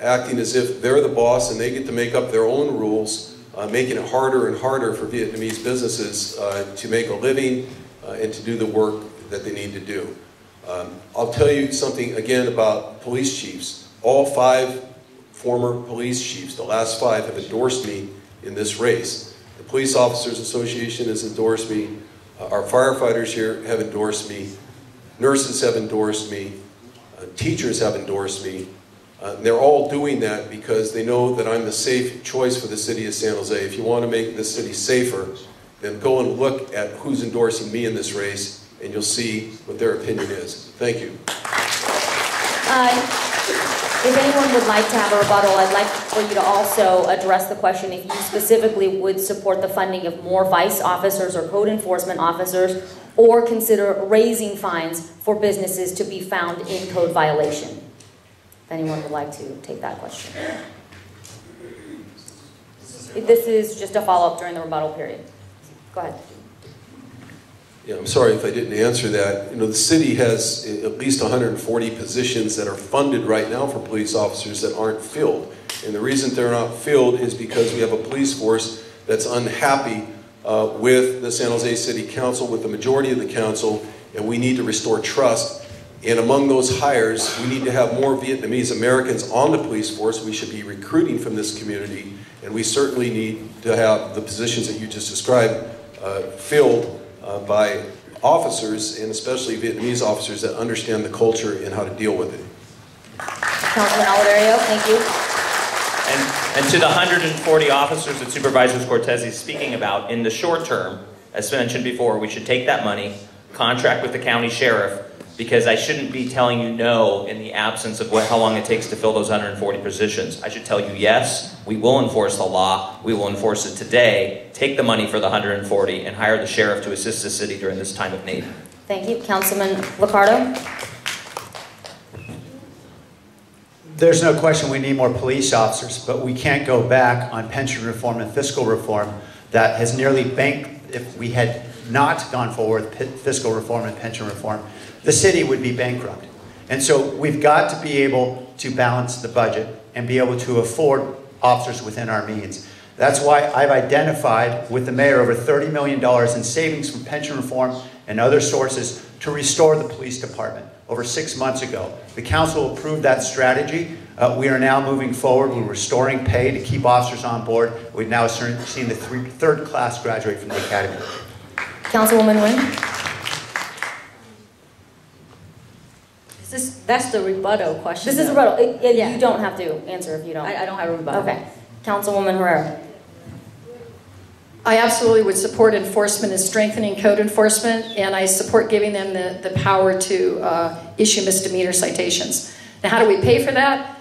S7: acting as if they're the boss and they get to make up their own rules, making it harder and harder for Vietnamese businesses to make a living and to do the work that they need to do. I'll tell you something again about police chiefs. All 5 former police chiefs, the last 5, have endorsed me in this race. The Police Officers Association has endorsed me. Our firefighters here have endorsed me. Nurses have endorsed me. Teachers have endorsed me. They're all doing that because they know that I'm the safe choice for the city of San Jose. If you want to make this city safer, then go and look at who's endorsing me in this race, and you'll see what their opinion is. Thank you.
S5: If anyone would like to have a rebuttal, I'd like for you to also address the question if you specifically would support the funding of more vice officers or code enforcement officers, or consider raising fines for businesses to be found in code violation. If anyone would like to take that question. This is just a follow-up during the rebuttal period. Go ahead.
S7: Yeah, I'm sorry if I didn't answer that. You know, the city has at least 140 positions that are funded right now for police officers that aren't filled. And the reason they're not filled is because we have a police force that's unhappy with the San Jose City Council, with the majority of the council, and we need to restore trust. And among those hires, we need to have more Vietnamese Americans on the police force. We should be recruiting from this community, and we certainly need to have the positions that you just described filled by officers, and especially Vietnamese officers that understand the culture and how to deal with it.
S5: Councilman Oliverio, thank you.
S8: And to the 140 officers that Supervisor Cortese is speaking about, in the short term, as mentioned before, we should take that money, contract with the county sheriff, because I shouldn't be telling you no in the absence of how long it takes to fill those 140 positions. I should tell you yes, we will enforce the law, we will enforce it today, take the money for the 140, and hire the sheriff to assist the city during this time of need.
S5: Thank you. Councilman Liccardo?
S9: There's no question we need more police officers, but we can't go back on pension reform and fiscal reform that has nearly banked. If we had not gone forward with fiscal reform and pension reform, the city would be bankrupt. And so we've got to be able to balance the budget and be able to afford officers within our means. That's why I've identified with the mayor over $30 million in savings from pension reform and other sources to restore the police department. Over 6 months ago, the council approved that strategy. We are now moving forward. We're restoring pay to keep officers on board. We've now seen the third class graduate from the academy.
S5: Councilwoman Nguyen?
S10: That's the rebuttal question.
S5: This is a rebuttal. Yeah. You don't have to answer if you don't.
S10: I don't have a rebuttal.
S5: Okay. Councilwoman Herrera.
S6: I absolutely would support enforcement and strengthening code enforcement, and I support giving them the power to issue misdemeanor citations. Now, how do we pay for that?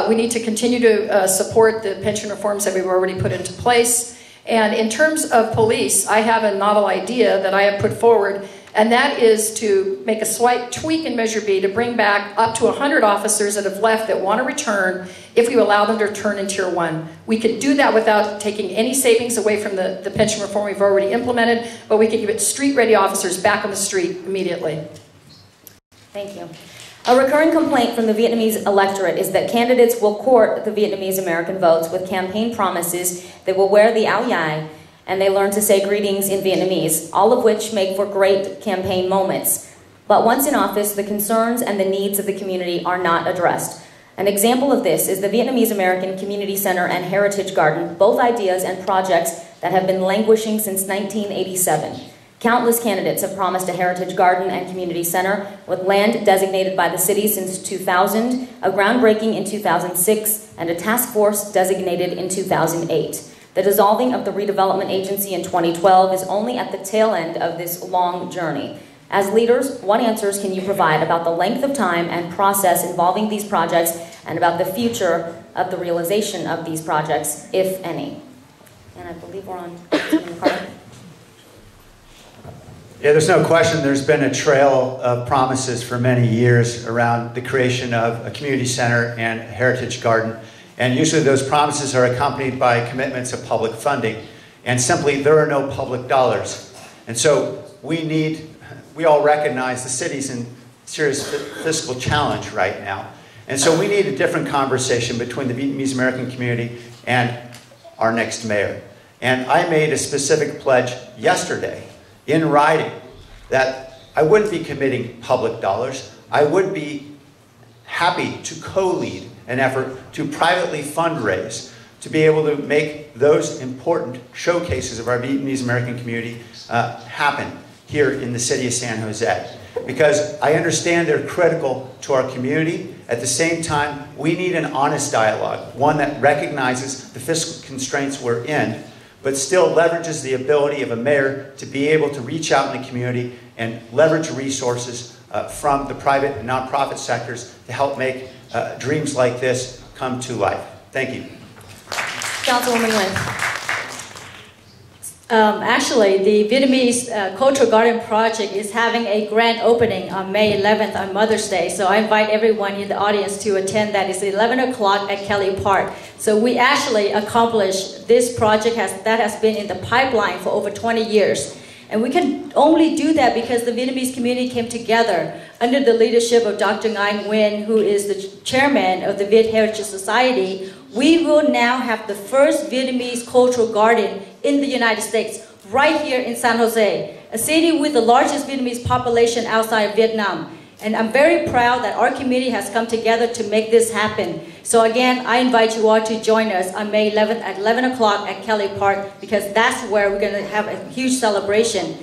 S6: We need to continue to support the pension reforms that we've already put into place. And in terms of police, I have a novel idea that I have put forward, and that is to make a slight tweak in Measure B to bring back up to 100 officers that have left that want to return if we allow them to return in Tier 1. We could do that without taking any savings away from the pension reform we've already implemented, but we could get street-ready officers back on the street immediately.
S5: Thank you. A recurring complaint from the Vietnamese electorate is that candidates will court the Vietnamese American votes with campaign promises they will wear the áo dài and they learn to say greetings in Vietnamese, all of which make for great campaign moments. But once in office, the concerns and the needs of the community are not addressed. An example of this is the Vietnamese American Community Center and Heritage Garden, both ideas and projects that have been languishing since 1987. Countless candidates have promised a heritage garden and community center with land designated by the city since 2000, a groundbreaking in 2006, and a task force designated in 2008. The dissolving of the redevelopment agency in 2012 is only at the tail end of this long journey. As leaders, what answers can you provide about the length of time and process involving these projects and about the future of the realization of these projects, if any? And I believe we're on Liccardo.
S9: Yeah, there's no question there's been a trail of promises for many years around the creation of a community center and heritage garden. And usually those promises are accompanied by commitments of public funding. And simply, there are no public dollars. And so we all recognize the city's in serious fiscal challenge right now. And so we need a different conversation between the Vietnamese American community and our next mayor. And I made a specific pledge yesterday in writing that I wouldn't be committing public dollars. I would be happy to co-lead an effort to privately fundraise to be able to make those important showcases of our Vietnamese American community happen here in the city of San Jose. Because I understand they're critical to our community. At the same time, we need an honest dialogue, one that recognizes the fiscal constraints we're in, but still leverages the ability of a mayor to be able to reach out in the community and leverage resources from the private and nonprofit sectors to help make dreams like this come to life. Thank you.
S10: Councilwoman Nguyen. Actually, the Vietnamese Cultural Garden Project is having a grand opening on May 11th on Mother's Day. So I invite everyone in the audience to attend that. It's 11 o'clock at Kelly Park. So we actually accomplished this project that has been in the pipeline for over 20 years. And we can only do that because the Vietnamese community came together under the leadership of Dr. Nguyen, who is the chairman of the Viet Heritage Society. We will now have the first Vietnamese cultural garden in the United States, right here in San Jose, a city with the largest Vietnamese population outside of Vietnam. And I'm very proud that our community has come together to make this happen. So again, I invite you all to join us on May 11th at 11 o'clock at Kelly Park, because that's where we're going to have a huge celebration.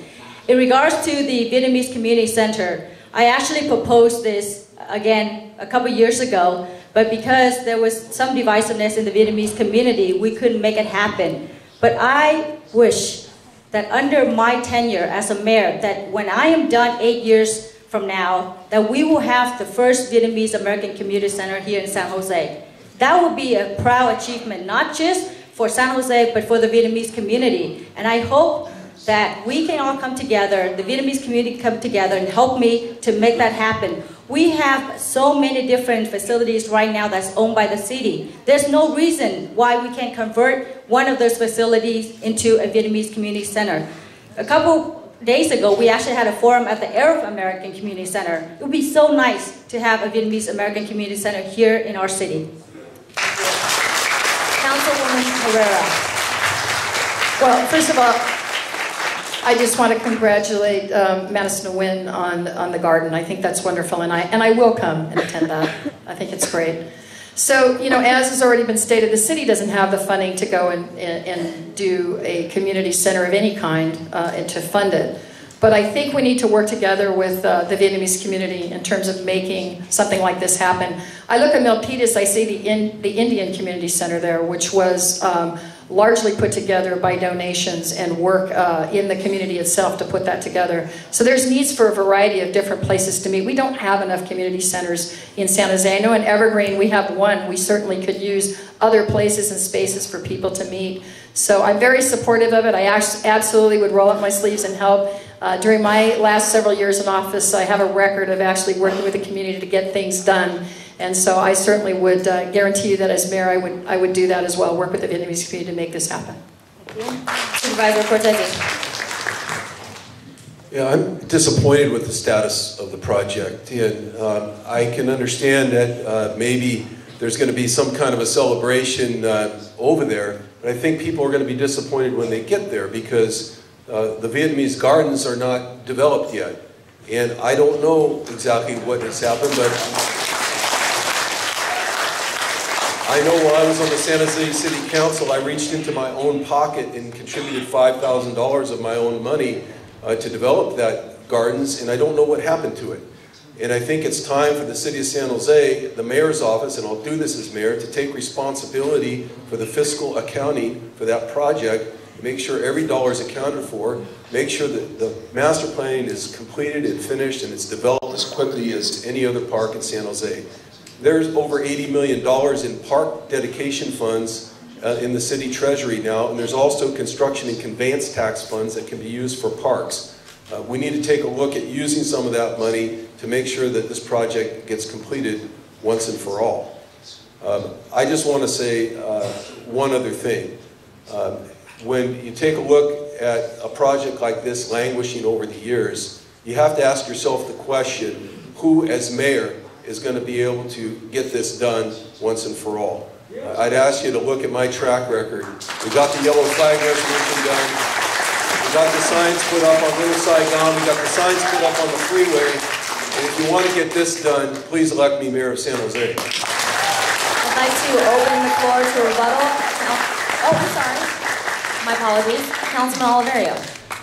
S10: In regards to the Vietnamese Community Center, I actually proposed this, again, a couple years ago, but because there was some divisiveness in the Vietnamese community, we couldn't make it happen. But I wish that under my tenure as a mayor, that when I am done 8 years from now, that we will have the first Vietnamese American Community Center here in San Jose. That would be a proud achievement, not just for San Jose, but for the Vietnamese community. And I hope that we can all come together, the Vietnamese community come together and help me to make that happen. We have so many different facilities right now that's owned by the city. There's no reason why we can't convert one of those facilities into a Vietnamese community center. A couple days ago, we actually had a forum at the Arab American Community Center. It would be so nice to have a Vietnamese American Community Center here in our city. Councilwoman Herrera.
S6: Well, first of all, I just want to congratulate Madison Nguyễn on the garden. I think that's wonderful, and I will come and attend that. I think it's great. So, you know, as has already been stated, the city doesn't have the funding to go and do a community center of any kind and to fund it. But I think we need to work together with the Vietnamese community in terms of making something like this happen. I look at Milpitas, I see the Indian Community Center there, which was largely put together by donations and work in the community itself to put that together. So there's needs for a variety of different places to meet. We don't have enough community centers in San Jose. I know in Evergreen we have one. We certainly could use other places and spaces for people to meet. So I'm very supportive of it. I absolutely would roll up my sleeves and help. During my last several years in office, I have a record of actually working with the community to get things done. And so I certainly would guarantee you that as mayor, I would do that as well, work with the Vietnamese community to make this happen.
S10: Thank you. Supervisor Cortese.
S7: Yeah, I'm disappointed with the status of the project. And I can understand that maybe there's going to be some kind of a celebration over there, but I think people are going to be disappointed when they get there because the Vietnamese gardens are not developed yet. And I don't know exactly what has happened, but I know while I was on the San Jose City Council, I reached into my own pocket and contributed $5,000 of my own money to develop that gardens, and I don't know what happened to it. And I think it's time for the City of San Jose, the mayor's office, and I'll do this as mayor, to take responsibility for the fiscal accounting for that project, make sure every dollar is accounted for, make sure that the master planning is completed and finished and it's developed as quickly as any other park in San Jose. There's over $80 million in park dedication funds in the city treasury now, and there's also construction and conveyance tax funds that can be used for parks. We need to take a look at using some of that money to make sure that this project gets completed once and for all. I just want to say one other thing. When you take a look at a project like this languishing over the years, you have to ask yourself the question, who as mayor is going to be able to get this done once and for all? I'd ask you to look at my track record. We got the yellow flag resolution done. We got the signs put up on Riverside Down. We got the signs put up on the freeway. And if you want to get this done, please elect me mayor of San Jose.
S10: I'd like to open the floor to rebuttal. Oh, I'm sorry. My apologies. Councilman Oliverio.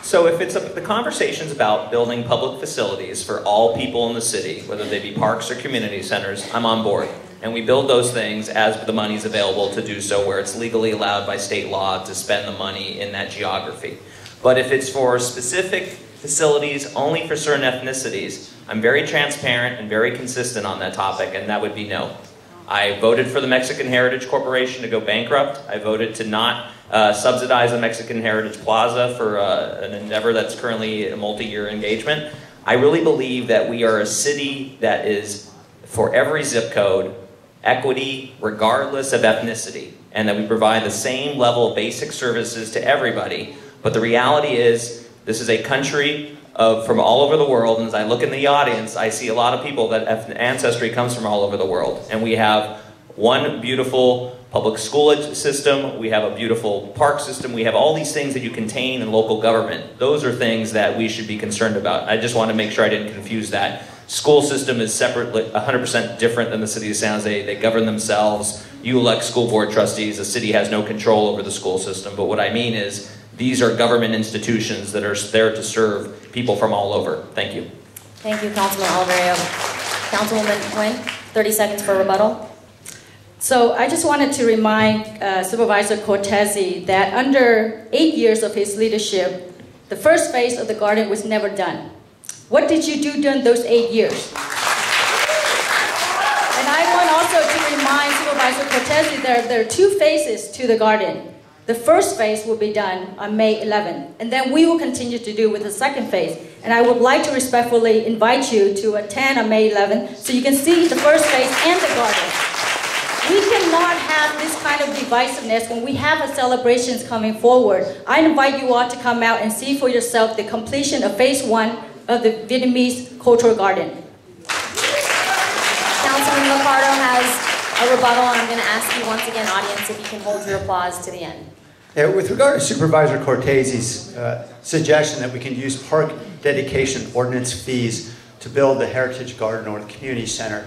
S8: So if it's the conversation's about building public facilities for all people in the city, whether they be parks or community centers, I'm on board. And we build those things as the money's available to do so, where it's legally allowed by state law to spend the money in that geography. But if it's for specific facilities only for certain ethnicities. I'm very transparent and very consistent on that topic, and that would be no. I voted for the Mexican Heritage Corporation to go bankrupt. I voted to not subsidize the Mexican Heritage Plaza for an endeavor that's currently a multi-year engagement. I really believe that we are a city that is, for every zip code, equity regardless of ethnicity, and that we provide the same level of basic services to everybody. But the reality is, this is a country from all over the world, and as I look in the audience, I see a lot of people that ancestry comes from all over the world. And we have one beautiful public school system, we have a beautiful park system, we have all these things that you contain in local government. Those are things that we should be concerned about. I just want to make sure I didn't confuse that. School system is separately 100% different than the city of San Jose. They govern themselves. You elect school board trustees. The city has no control over the school system. But what I mean is, these are government institutions that are there to serve people from all over. Thank you.
S5: Thank you, Councilman Oliverio. Councilwoman Nguyen, 30 seconds for rebuttal.
S10: So I just wanted to remind Supervisor Cortese that under 8 years of his leadership, the first phase of the garden was never done. What did you do during those 8 years? And I want also to remind Supervisor Cortese that there are 2 phases to the garden. The first phase will be done on May 11th, and then we will continue to do with the second phase. And I would like to respectfully invite you to attend on May 11th so you can see the first phase and the garden. We cannot have this kind of divisiveness when we have celebrations coming forward. I invite you all to come out and see for yourself the completion of phase 1 of the Vietnamese Cultural Garden.
S5: Councilman Liccardo has a rebuttal, and I'm going to ask you once again, audience, if you can hold your applause to the end.
S9: Yeah, with regard to Supervisor Cortese's suggestion that we can use park dedication ordinance fees to build the Heritage Garden or the Community Center,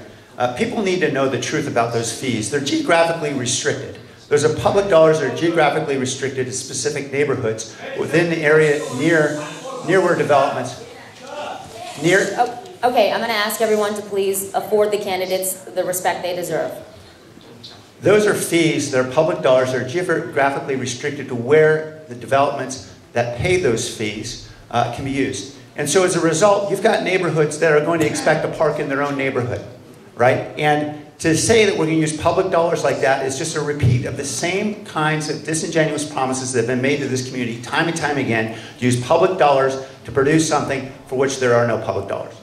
S9: people need to know the truth about those fees. They're geographically restricted. Those are public dollars that are geographically restricted to specific neighborhoods within the area near where developments.
S5: Okay, I'm going to ask everyone to please afford the candidates the respect they deserve.
S9: Those are fees, they're public dollars, they're geographically restricted to where the developments that pay those fees can be used. And so as a result, you've got neighborhoods that are going to expect a park in their own neighborhood, right? And to say that we're going to use public dollars like that is just a repeat of the same kinds of disingenuous promises that have been made to this community time and time again, to use public dollars to produce something for which there are no public dollars.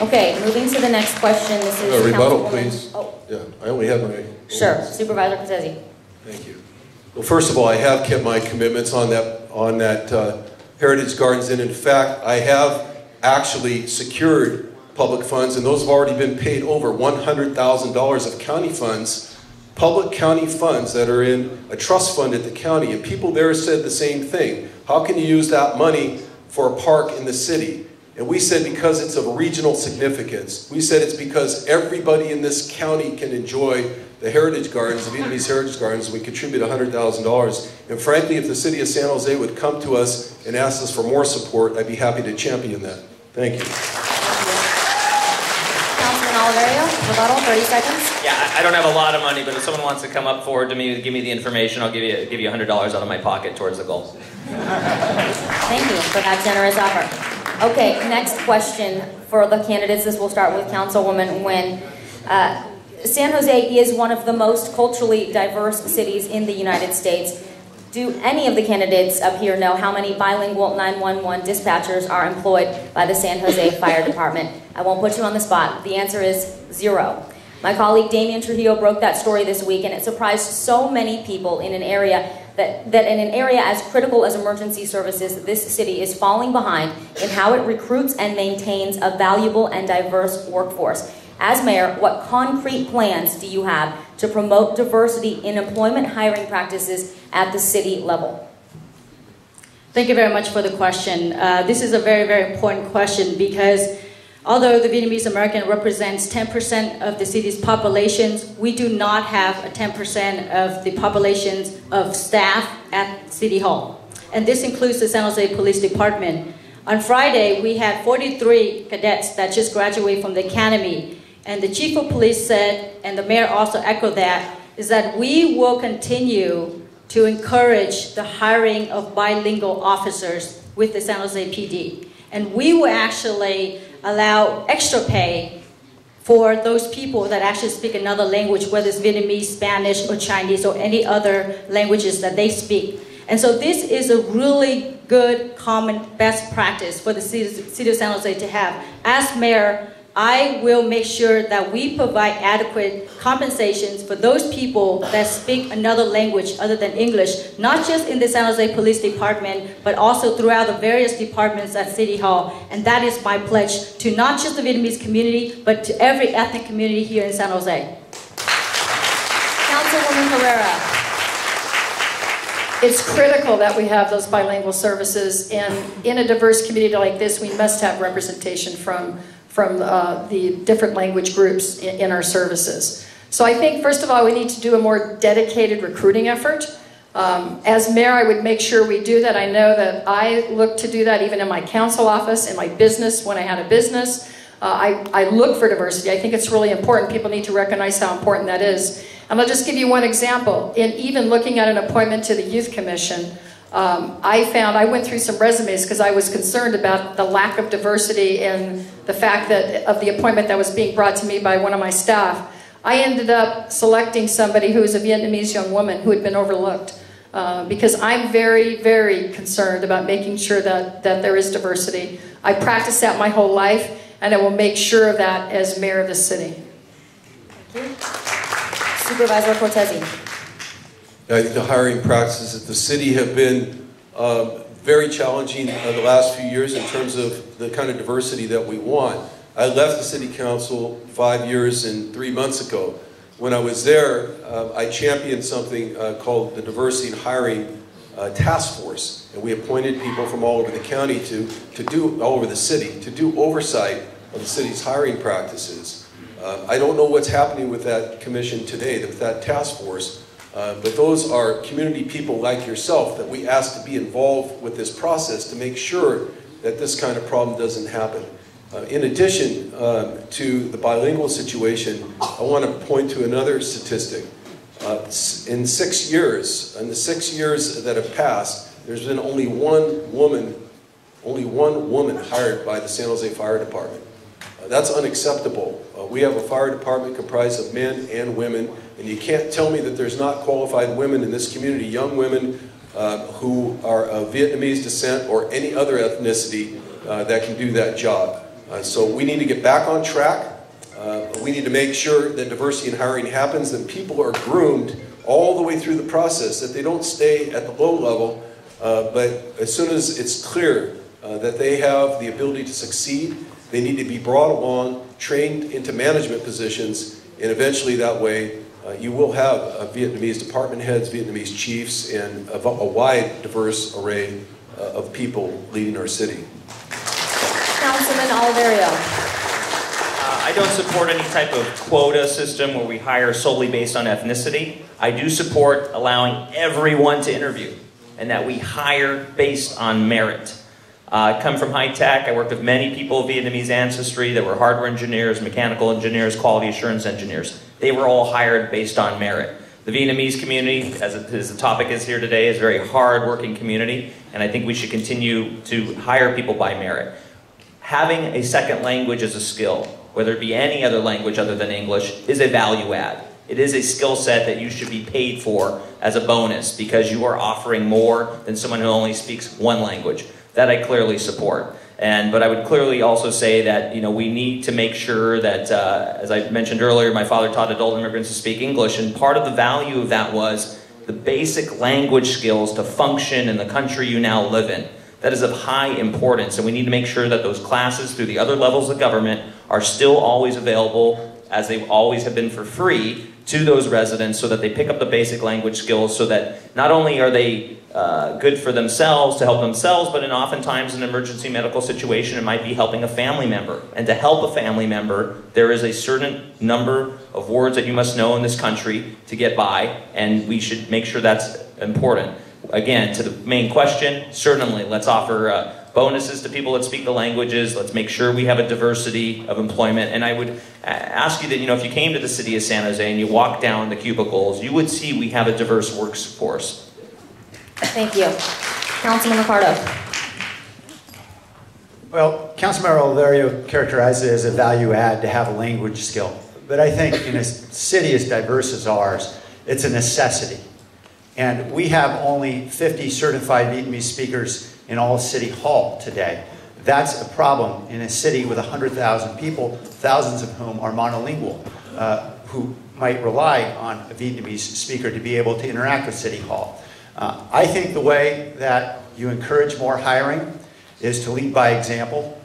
S5: Okay, moving to the next question. This is
S7: a rebuttal, please.
S5: Oh.
S7: Yeah, I only have my...
S5: Sure, Supervisor Cortese.
S7: Thank you. Well, first of all, I have kept my commitments on that Heritage Gardens, and in fact, I have actually secured public funds, and those have already been paid over $100,000 of county funds, public county funds that are in a trust fund at the county, and people there said the same thing. How can you use that money for a park in the city? And we said because it's of regional significance. We said it's because everybody in this county can enjoy the Heritage Gardens, the Vietnamese Heritage Gardens. We contribute $100,000. And frankly, if the city of San Jose would come to us and ask us for more support, I'd be happy to champion that. Thank you.
S5: Councilman Oliverio, rebuttal, 30 seconds.
S8: Yeah, I don't have a lot of money, but if someone wants to come up forward to me, give me the information, I'll give you $100 out of my pocket towards the goal.
S5: Thank you for that generous offer. Okay, next question for the candidates. This will start with Councilwoman Nguyen. San Jose is one of the most culturally diverse cities in the United States. Do any of the candidates up here know how many bilingual 911 dispatchers are employed by the San Jose Fire Department? I won't put you on the spot. The answer is 0. My colleague Damian Trujillo broke that story this week, and it surprised so many people in an area that in an area as critical as emergency services, this city is falling behind in how it recruits and maintains a valuable and diverse workforce. As mayor, what concrete plans do you have to promote diversity in employment hiring practices at the city level?
S10: Thank you very much for the question. This is a very, very important question because although the Vietnamese American represents 10% of the city's populations, we do not have a 10% of the populations of staff at City Hall. And this includes the San Jose Police Department. On Friday, we had 43 cadets that just graduated from the academy. And the chief of police said, and the mayor also echoed that, is that we will continue to encourage the hiring of bilingual officers with the San Jose PD. And we will actually allow extra pay for those people that actually speak another language, whether it's Vietnamese, Spanish, or Chinese, or any other languages that they speak. And so this is a really good, common, best practice for the city of San Jose to have. As mayor, I will make sure that we provide adequate compensations for those people that speak another language other than English, not just in the San Jose Police Department, but also throughout the various departments at City Hall. And that is my pledge to not just the Vietnamese community, but to every ethnic community here in San Jose. Councilwoman Herrera.
S6: It's critical that we have those bilingual services, and in a diverse community like this, we must have representation from the different language groups in our services. So I think, first of all, we need to do a more dedicated recruiting effort. As mayor, I would make sure we do that. I know that I look to do that even in my council office, in my business, when I had a business. I look for diversity. I think it's really important. People need to recognize how important that is. And I'll just give you one example. In even looking at an appointment to the Youth Commission, I went through some resumes because I was concerned about the lack of diversity and the fact that of the appointment that was being brought to me by one of my staff. I ended up selecting somebody who was a Vietnamese young woman who had been overlooked because I'm very, very concerned about making sure that there is diversity. I practiced that my whole life, and I will make sure of that as mayor of the city.
S5: Thank you. Supervisor Cortese.
S7: I think the hiring practices at the city have been very challenging the last few years in terms of the kind of diversity that we want. I left the city council 5 years and 3 months ago. When I was there, I championed something called the Diversity and Hiring Task Force, and we appointed people from all over the county all over the city to do oversight of the city's hiring practices. I don't know what's happening with that commission today, with that task force. But those are community people like yourself that we ask to be involved with this process to make sure that this kind of problem doesn't happen. In addition to the bilingual situation, I want to point to another statistic. In 6 years, in the 6 years that have passed, there's been only one woman hired by the San Jose Fire Department. That's unacceptable. We have a fire department comprised of men and women, and you can't tell me that there's not qualified women in this community, young women who are of Vietnamese descent or any other ethnicity that can do that job. So we need to get back on track. We need to make sure that diversity in hiring happens, that people are groomed all the way through the process, that they don't stay at the low level, but as soon as it's clear that they have the ability to succeed, they need to be brought along, trained into management positions, and eventually that way you will have Vietnamese department heads, Vietnamese chiefs, and a wide, diverse array of people leading our city.
S5: Councilman Oliverio.
S8: I don't support any type of quota system where we hire solely based on ethnicity. I do support allowing everyone to interview and that we hire based on merit. I come from high tech. I worked with many people of Vietnamese ancestry that were hardware engineers, mechanical engineers, quality assurance engineers. They were all hired based on merit. The Vietnamese community, as the topic is here today, is a very hard-working community, and I think we should continue to hire people by merit. Having a second language as a skill, whether it be any other language other than English, is a value add. It is a skill set that you should be paid for as a bonus because you are offering more than someone who only speaks one language. That I clearly support. But I would clearly also say that we need to make sure that, as I mentioned earlier, my father taught adult immigrants to speak English, and part of the value of that was the basic language skills to function in the country you now live in. That is of high importance, and we need to make sure that those classes through the other levels of government are still always available, as they always have been for free, to those residents so that they pick up the basic language skills so that not only are they good for themselves, to help themselves, but oftentimes in an emergency medical situation, it might be helping a family member. And to help a family member, there is a certain number of words that you must know in this country to get by, and we should make sure that's important. Again, to the main question, certainly let's offer bonuses to people that speak the languages. Let's make sure we have a diversity of employment. And I would ask you that, if you came to the city of San Jose and you walk down the cubicles, you would see we have a diverse workforce.
S5: Thank you. Councilman Liccardo.
S9: Well, Councilmember Oliverio characterized it as a value add to have a language skill. But I think in a city as diverse as ours, it's a necessity. And we have only 50 certified Vietnamese speakers in all City Hall today. That's a problem in a city with 100,000 people, thousands of whom are monolingual, who might rely on a Vietnamese speaker to be able to interact with City Hall. I think the way that you encourage more hiring is to lead by example.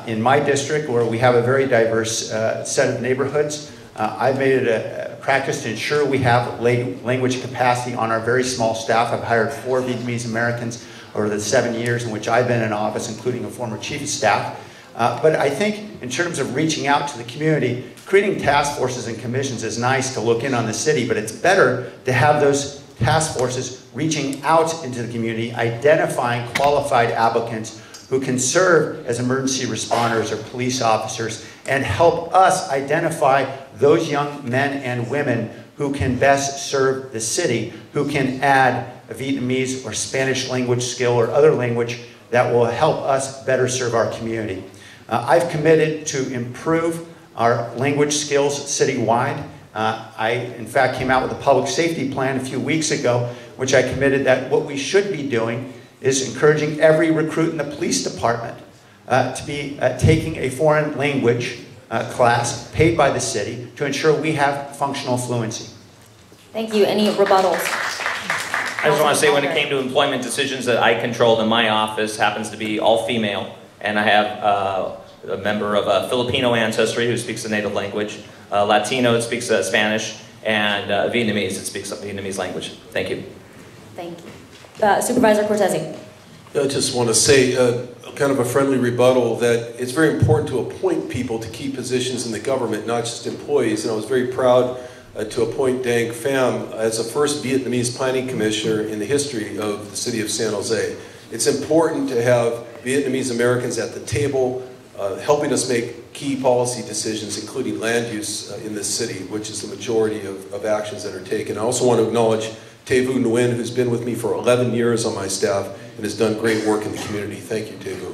S9: In my district, where we have a very diverse set of neighborhoods, I've made it a practice to ensure we have language capacity on our very small staff. I've hired 4 Vietnamese Americans over the 7 years in which I've been in office, including a former chief of staff. But I think in terms of reaching out to the community, creating task forces and commissions is nice to look in on the city, but it's better to have those task forces reaching out into the community, identifying qualified applicants who can serve as emergency responders or police officers and help us identify those young men and women who can best serve the city, who can add a Vietnamese or Spanish language skill or other language that will help us better serve our community. I've committed to improve our language skills citywide. I, in fact, came out with a public safety plan a few weeks ago, which I committed that what we should be doing is encouraging every recruit in the police department to be taking a foreign language class paid by the city to ensure we have functional fluency.
S5: Thank you. Any rebuttals?
S8: I just want to say when it came to employment decisions that I controlled in my office happens to be all female, and I have a member of Filipino ancestry who speaks the native language, Latino that speaks Spanish, and Vietnamese that speaks Vietnamese language. Thank you.
S5: Thank you. Supervisor Cortese.
S7: I just want to say kind of a friendly rebuttal that it's very important to appoint people to key positions in the government, not just employees. And I was very proud to appoint Dang Pham as the first Vietnamese planning commissioner in the history of the city of San Jose. It's important to have Vietnamese Americans at the table helping us make key policy decisions, including land use in this city, which is the majority of actions that are taken. I also want to acknowledge Tay Vu Nguyen, who's been with me for 11 years on my staff and has done great work in the community. Thank you, Tay Vu.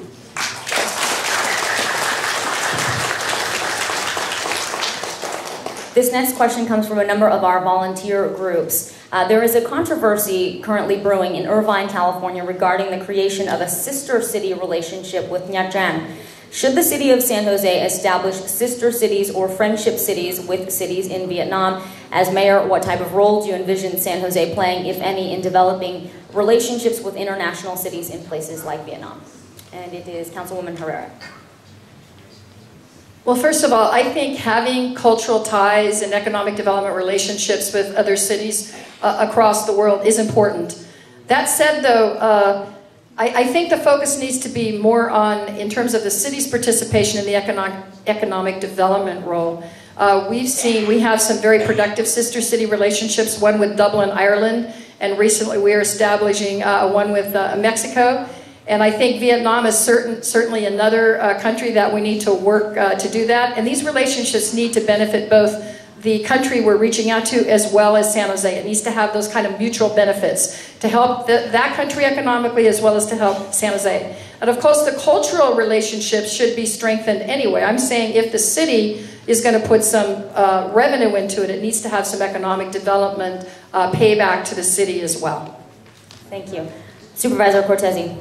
S5: This next question comes from a number of our volunteer groups. There is a controversy currently brewing in Irvine, California regarding the creation of a sister city relationship with Nha Trang. Should the city of San Jose establish sister cities or friendship cities with cities in Vietnam? As mayor, what type of role do you envision San Jose playing, if any, in developing relationships with international cities in places like Vietnam? And it is Councilwoman Herrera.
S6: Well, first of all, I think having cultural ties and economic development relationships with other cities across the world is important. That said, though, I think the focus needs to be more on, in terms of the city's participation in the economic development role. We have some very productive sister city relationships, one with Dublin, Ireland, and recently we are establishing one with Mexico. And I think Vietnam is certainly another country that we need to work to do that. And these relationships need to benefit both the country we're reaching out to as well as San Jose. It needs to have those kind of mutual benefits to help that country economically as well as to help San Jose. And of course, the cultural relationships should be strengthened anyway. I'm saying if the city is going to put some revenue into it, it needs to have some economic development payback to the city as well.
S5: Thank you. Supervisor Cortese.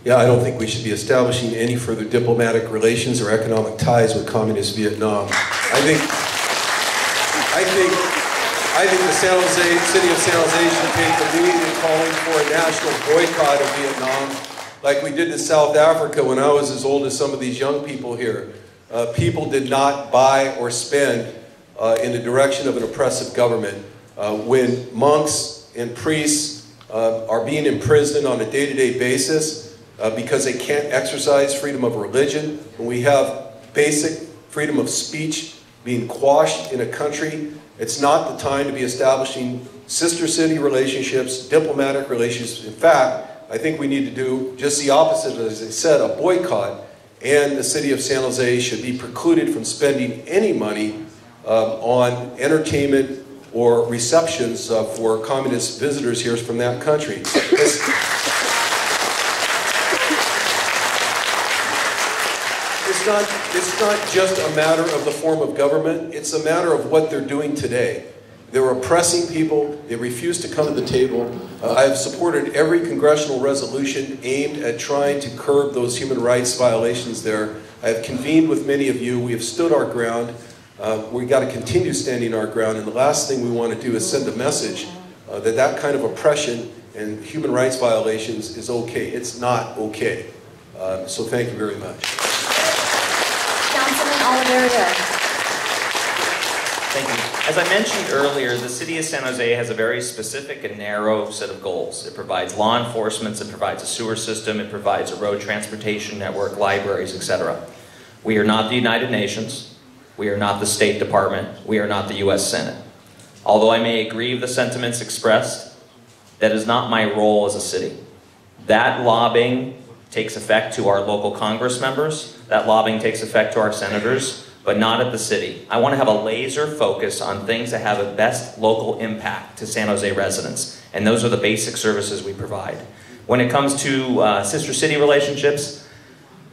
S7: Yeah, I don't think we should be establishing any further diplomatic relations or economic ties with communist Vietnam. I think the city of San Jose should take the lead in calling for a national boycott of Vietnam, like we did in South Africa when I was as old as some of these young people here. People did not buy or spend in the direction of an oppressive government. When monks and priests are being imprisoned on a day-to-day basis because they can't exercise freedom of religion, when we have basic freedom of speech being quashed in a country, it's not the time to be establishing sister city relationships, diplomatic relationships. In fact, I think we need to do just the opposite, as I said, a boycott, and the city of San Jose should be precluded from spending any money on entertainment or receptions for communist visitors here from that country. it's not just a matter of the form of government, it's a matter of what they're doing today. They're oppressing people, they refuse to come to the table. I have supported every congressional resolution aimed at trying to curb those human rights violations there. I have convened with many of you, we have stood our ground. We've got to continue standing our ground, and the last thing we want to do is send a message that that kind of oppression and human rights violations is okay. It's not okay. So thank you very much.
S5: Councilman Oliverio.
S8: Thank you. As I mentioned earlier, the city of San Jose has a very specific and narrow set of goals. It provides law enforcement, it provides a sewer system, it provides a road transportation network, libraries, etc. We are not the United Nations. We are not the State Department. We are not the U.S. Senate. Although I may agree with the sentiments expressed, that is not my role as a city. That lobbying takes effect to our local Congress members. That lobbying takes effect to our senators, but not at the city. I want to have a laser focus on things that have a best local impact to San Jose residents, and those are the basic services we provide. When it comes to sister city relationships,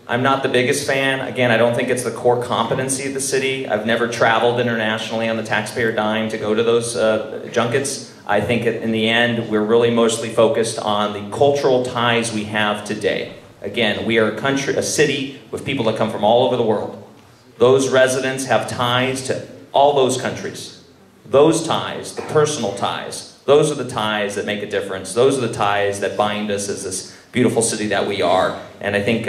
S8: I'm not the biggest fan. Again, I don't think it's the core competency of the city. I've never traveled internationally on the taxpayer dime to go to those junkets. I think in the end, we're really mostly focused on the cultural ties we have today. Again, we are a city with people that come from all over the world. Those residents have ties to all those countries. Those ties, the personal ties, those are the ties that make a difference. Those are the ties that bind us as this beautiful city that we are. And I think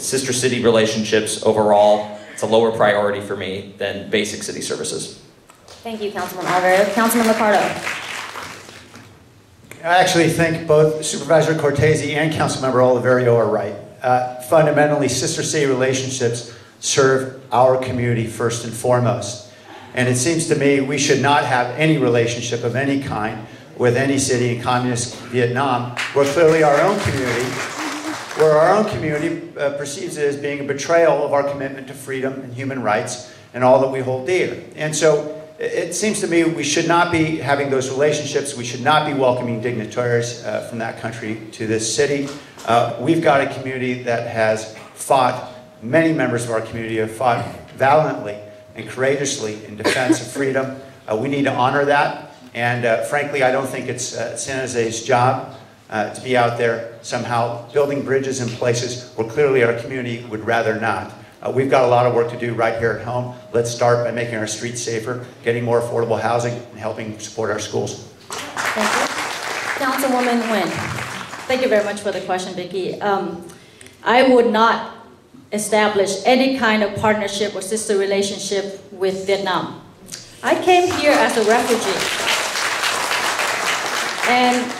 S8: sister city relationships overall, it's a lower priority for me than basic city services.
S5: Thank you, Councilman Oliverio. Councilman Liccardo.
S9: I actually think both Supervisor Cortese and Councilmember Oliverio are right. Fundamentally, sister city relationships serve our community first and foremost. And it seems to me we should not have any relationship of any kind with any city in communist Vietnam, where clearly our own community perceives it as being a betrayal of our commitment to freedom and human rights and all that we hold dear. And so it seems to me we should not be having those relationships. We should not be welcoming dignitaries from that country to this city. We've got a community that has fought, many members of our community have fought valiantly and courageously in defense of freedom. We need to honor that. And frankly, I don't think it's San Jose's job to be out there somehow building bridges in places where clearly our community would rather not. We've got a lot of work to do right here at home. Let's start by making our streets safer, getting more affordable housing, and helping support our schools.
S10: Thank you. Councilwoman Nguyen.
S11: Thank you very much for the question, Vicki. I would not establish any kind of partnership or sister relationship with Vietnam. I came here as a refugee. And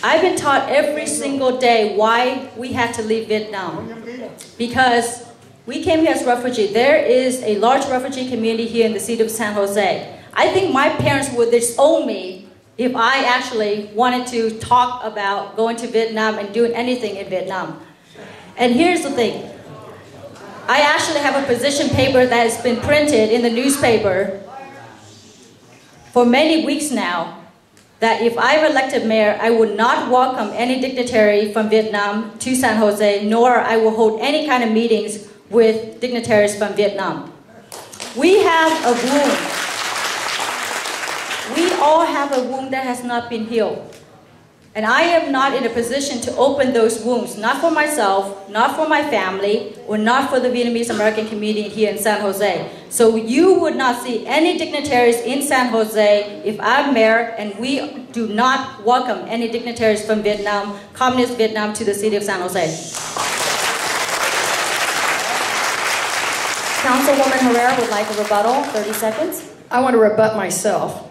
S11: I've been taught every single day why we had to leave Vietnam. Because we came here as refugees. There is a large refugee community here in the city of San Jose. I think my parents would disown me if I actually wanted to talk about going to Vietnam and doing anything in Vietnam. And here's the thing. I actually have a position paper that has been printed in the newspaper for many weeks now that if I'm elected mayor, I would not welcome any dignitary from Vietnam to San Jose, nor I will hold any kind of meetings with dignitaries from Vietnam. We have a wound. We all have a wound that has not been healed. And I am not in a position to open those wounds, not for myself, not for my family, or not for the Vietnamese American community here in San Jose. So you would not see any dignitaries in San Jose if I'm mayor, and we do not welcome any dignitaries from Vietnam, communist Vietnam, to the city of San Jose.
S5: Councilwoman Herrera would like a rebuttal, 30 seconds.
S6: I want to rebut myself.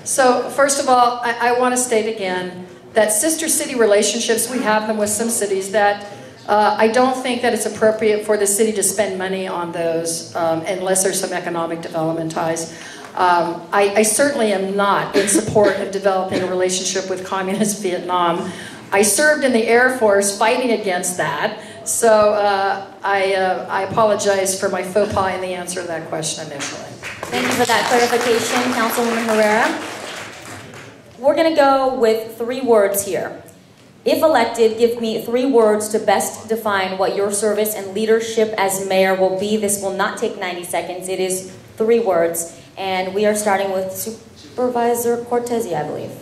S6: So first of all, I want to state again that sister city relationships, we have them with some cities that I don't think that it's appropriate for the city to spend money on those unless there's some economic development ties. I certainly am not in support of developing a relationship with communist Vietnam. I served in the Air Force fighting against that. So I apologize for my faux pas in the answer to that question initially.
S5: Thank you for that clarification, Councilwoman Herrera. We're going to go with 3 words here. If elected, give me 3 words to best define what your service and leadership as mayor will be. This will not take 90 seconds. It is 3 words. And we are starting with Supervisor Cortese, I believe.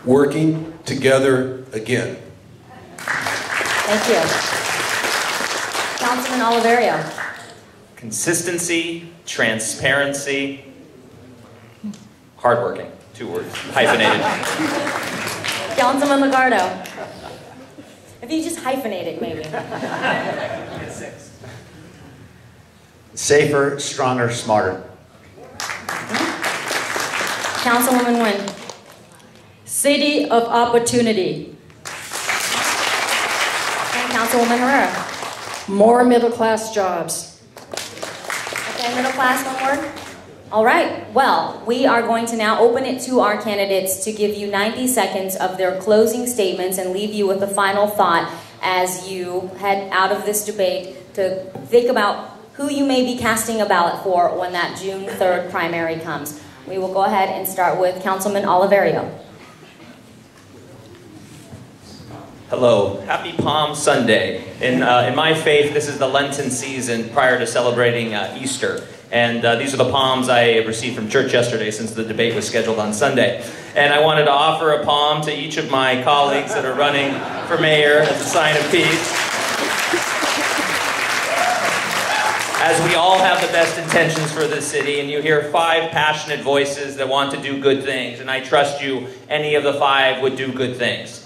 S7: Working together again.
S5: Thank you. Councilman Oliverio.
S8: Consistency, transparency, hardworking. 2 words, hyphenated.
S5: Councilman Liccardo. If you just hyphenate it, maybe.
S9: Safer, stronger, smarter.
S5: Councilwoman Nguyen.
S11: City of opportunity.
S5: And Councilwoman Herrera.
S6: More middle-class jobs.
S5: Okay, middle class, 1 word? All right, well, we are going to now open it to our candidates to give you 90 seconds of their closing statements and leave you with a final thought as you head out of this debate to think about who you may be casting a ballot for when that June 3rd primary comes. We will go ahead and start with Councilman Oliverio.
S8: Hello, happy Palm Sunday. In my faith, this is the Lenten season prior to celebrating Easter. And these are the palms I received from church yesterday since the debate was scheduled on Sunday. And I wanted to offer a palm to each of my colleagues that are running for mayor as a sign of peace. As we all have the best intentions for this city, and you hear 5 passionate voices that want to do good things, and I trust you, any of the 5 would do good things.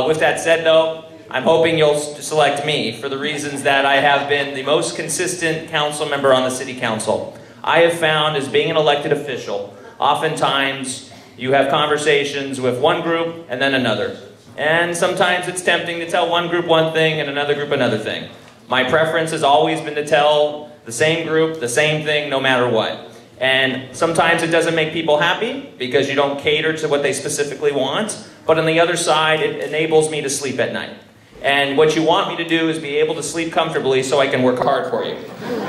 S8: With that said, though, I'm hoping you'll select me for the reasons that I have been the most consistent council member on the city council. I have found as being an elected official, oftentimes you have conversations with one group and then another. And sometimes it's tempting to tell one group one thing and another group another thing. My preference has always been to tell the same group the same thing no matter what. And sometimes it doesn't make people happy because you don't cater to what they specifically want. But on the other side, it enables me to sleep at night. And what you want me to do is be able to sleep comfortably so I can work hard for you.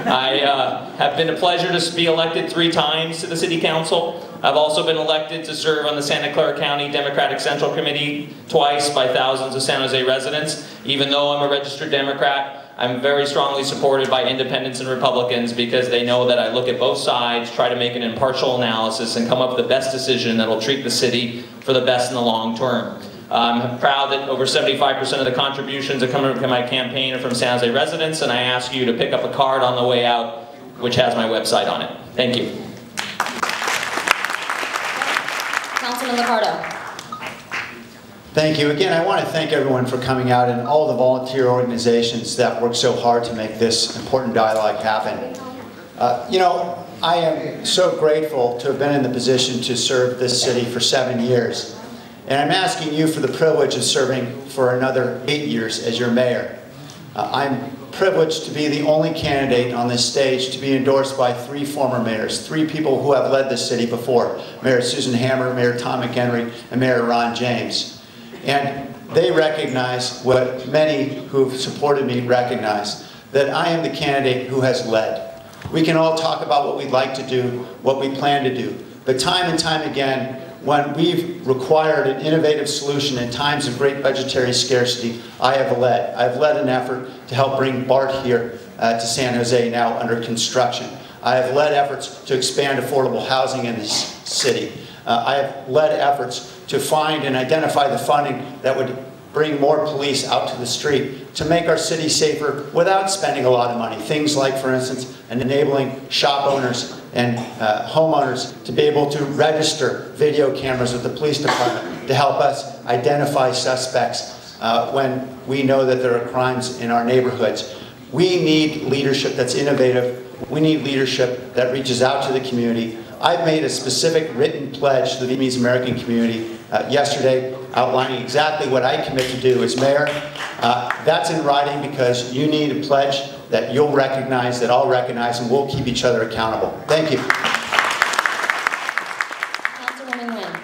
S8: I have been a pleasure to be elected 3 times to the City Council. I've also been elected to serve on the Santa Clara County Democratic Central Committee twice by thousands of San Jose residents. Even though I'm a registered Democrat, I'm very strongly supported by independents and Republicans because they know that I look at both sides, try to make an impartial analysis, and come up with the best decision that will treat the city for the best in the long term. I'm proud that over 75% of the contributions that come from my campaign are from San Jose residents, and I ask you to pick up a card on the way out, which has my website on it. Thank you.
S5: Councilman Liccardo.
S9: Thank you. Again, I want to thank everyone for coming out and all the volunteer organizations that work so hard to make this important dialogue happen. You know, I am so grateful to have been in the position to serve this city for 7 years. And I'm asking you for the privilege of serving for another 8 years as your mayor. I'm privileged to be the only candidate on this stage to be endorsed by 3 former mayors, 3 people who have led this city before, Mayor Susan Hammer, Mayor Tom McHenry, and Mayor Ron James. And they recognize what many who've supported me recognize, that I am the candidate who has led. We can all talk about what we'd like to do, what we plan to do, but time and time again, when we've required an innovative solution in times of great budgetary scarcity, I have led. I've led an effort to help bring BART here to San Jose, now under construction. I have led efforts to expand affordable housing in this city. I have led efforts to find and identify the funding that would bring more police out to the street to make our city safer without spending a lot of money. Things like, for instance, enabling shop owners and homeowners to be able to register video cameras with the police department to help us identify suspects when we know that there are crimes in our neighborhoods. We need leadership that's innovative. We need leadership that reaches out to the community. I've made a specific written pledge to the Vietnamese American community yesterday outlining exactly what I commit to do as mayor. That's in writing because you need a pledge that you'll recognize, that I'll recognize, and we'll keep each other accountable. Thank you.
S5: Councilwoman Nguyen.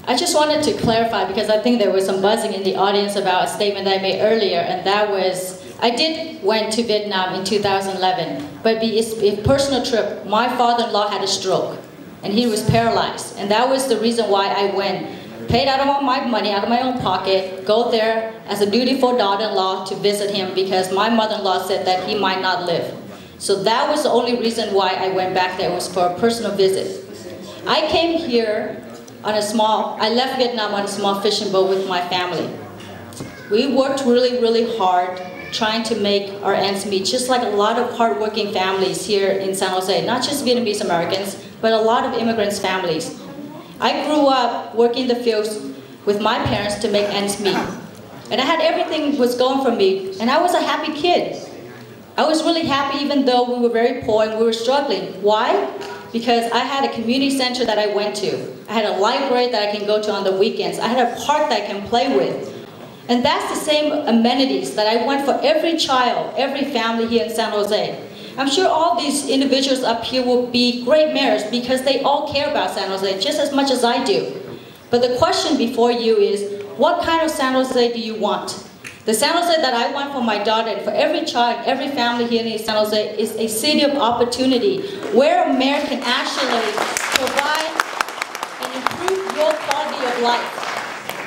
S10: I just wanted to clarify because I think there was some buzzing in the audience about a statement I made earlier, and that was, I did went to Vietnam in 2011, but it's a personal trip. My father-in-law had a stroke, and he was paralyzed, and that was the reason why I went paid out of my money, out of my own pocket, go there as a dutiful daughter-in-law to visit him because my mother-in-law said that he might not live. So that was the only reason why I went back there, was for a personal visit. I came here on I left Vietnam on a small fishing boat with my family. We worked really, really hard trying to make our ends meet, just like a lot of hardworking families here in San Jose, not just Vietnamese Americans, but a lot of immigrants' families. I grew up working the fields with my parents to make ends meet. And I had everything was going for me, and I was a happy kid. I was really happy even though we were very poor and we were struggling. Why? Because I had a community center that I went to. I had a library that I can go to on the weekends. I had a park that I can play with. And that's the same amenities that I want for every child, every family here in San Jose. I'm sure all these individuals up here will be great mayors because they all care about San Jose just as much as I do. But the question before you is, what kind of San Jose do you want? The San Jose that I want for my daughter and for every child, every family here in San Jose is a city of opportunity where a mayor can actually provide and improve your quality of life.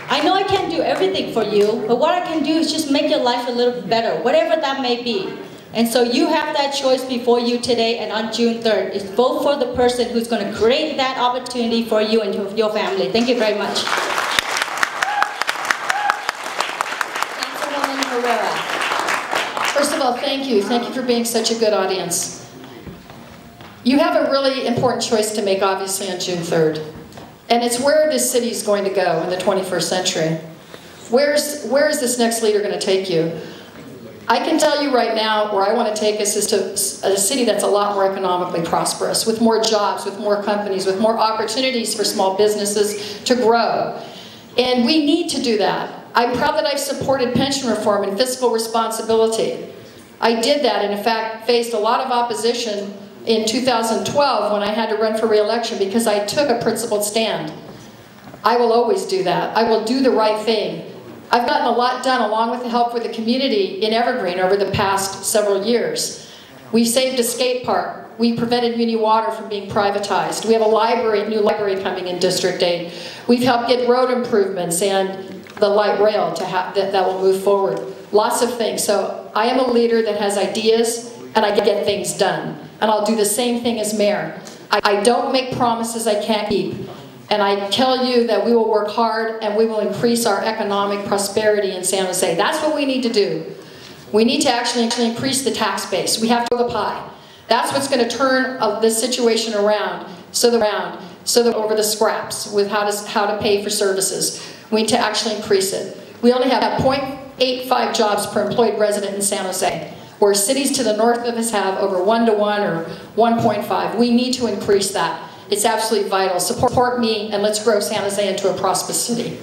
S10: I know I can't do everything for you, but what I can do is just make your life a little better, whatever that may be. And so you have that choice before you today, and on June 3rd, is vote for the person who's going to create that opportunity for you and your family. Thank you very much.
S6: Councilwoman Herrera. First of all, thank you. Thank you for being such a good audience. You have a really important choice to make, obviously, on June 3rd. And it's where this city is going to go in the 21st century. Where is this next leader going to take you? I can tell you right now where I want to take us is to a city that's a lot more economically prosperous, with more jobs, with more companies, with more opportunities for small businesses to grow. And we need to do that. I'm proud that I've supported pension reform and fiscal responsibility. I did that and in fact faced a lot of opposition in 2012 when I had to run for re-election because I took a principled stand. I will always do that. I will do the right thing. I've gotten a lot done along with the help with the community in Evergreen over the past several years. We saved a skate park. We prevented muni water from being privatized. We have a library, new library coming in District 8. We've helped get road improvements and the light rail to that will move forward. Lots of things. So I am a leader that has ideas and I get things done. And I'll do the same thing as mayor. I don't make promises I can't keep. And I tell you that we will work hard and we will increase our economic prosperity in San Jose. That's what we need to do. We need to actually increase the tax base. We have to grow the pie. That's what's going to turn this situation around. So that over the scraps with how to pay for services. We need to actually increase it. We only have 0.85 jobs per employed resident in San Jose, where cities to the north of us have over 1-to-1 or 1.5. We need to increase that. It's absolutely vital. Support me and let's grow San Jose into a prosperous city.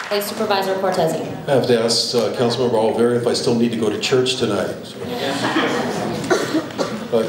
S5: Thank you. Supervisor Cortese.
S7: I have to ask Councilmember Oliverio if I still need to go to church tonight. But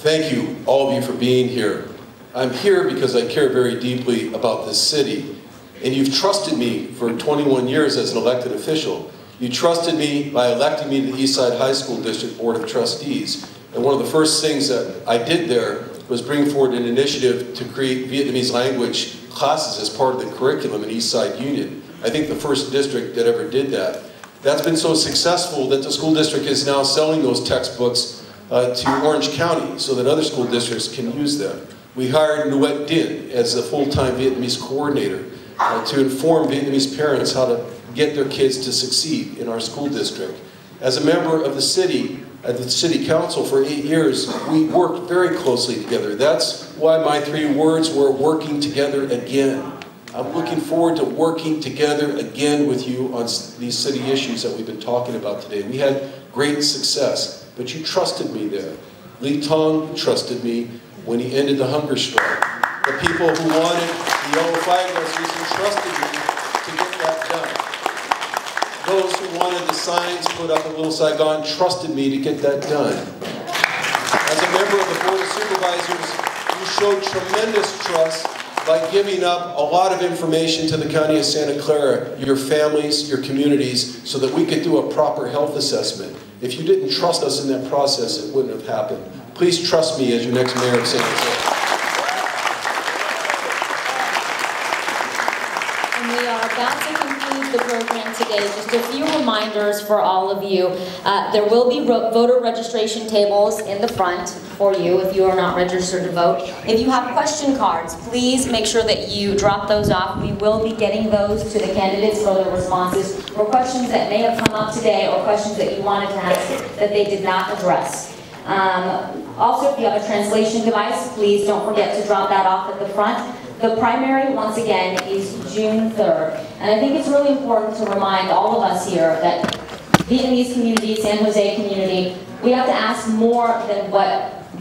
S7: thank you, all of you, for being here. I'm here because I care very deeply about this city. And you've trusted me for 21 years as an elected official. You trusted me by electing me to the Eastside High School District Board of Trustees. And one of the first things that I did there was bring forward an initiative to create Vietnamese language classes as part of the curriculum in Eastside Union. I think the first district that ever did that. That's been so successful that the school district is now selling those textbooks to Orange County so that other school districts can use them. We hired Nguyen Dinh as a full-time Vietnamese coordinator to inform Vietnamese parents how to get their kids to succeed in our school district. As a member of the city, at the City Council for 8 years, we worked very closely together. That's why my 3 words were working together again. I'm looking forward to working together again with you on these city issues that we've been talking about today. We had great success, but you trusted me there. Lee Tong trusted me when he ended the hunger strike. The people who wanted the yellow flag resolution trusted me to get that done. Those who wanted the signs put up in Little Saigon trusted me to get that done. As a member of the Board of Supervisors, you showed tremendous trust by giving up a lot of information to the County of Santa Clara, your families, your communities, so that we could do a proper health assessment. If you didn't trust us in that process, it wouldn't have happened. Please trust me as your next mayor of San Jose.
S5: about to conclude the program today. Just a few reminders for all of you. There will be voter registration tables in the front for you if you are not registered to vote. If you have question cards, please make sure that you drop those off. We will be getting those to the candidates for their responses for questions that may have come up today or questions that you wanted to ask that they did not address. Also, if you have a translation device, please don't forget to drop that off at the front. The primary, once again, is June 3rd. And I think it's really important to remind all of us here that Vietnamese community, San Jose community, we have to ask more than what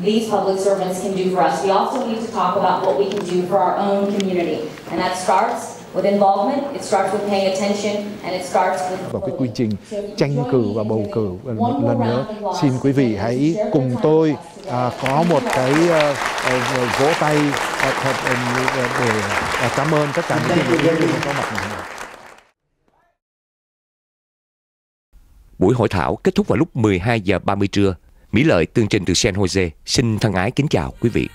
S5: these public servants can do for us. We also need to talk about what we can do for our own community. And that starts with involvement, it starts with paying attention, and it starts with...
S12: Vào cái quy trình tranh cử và bầu cử, một lần nữa xin quý vị hãy cùng tôi có một cái vỗ tay để cảm ơn tất cả những người có mặt này.
S1: Buổi hội thảo kết thúc vào lúc 12 giờ 30 trưa. Mỹ Lợi tường trình từ San Jose xin thân ái kính chào quý vị.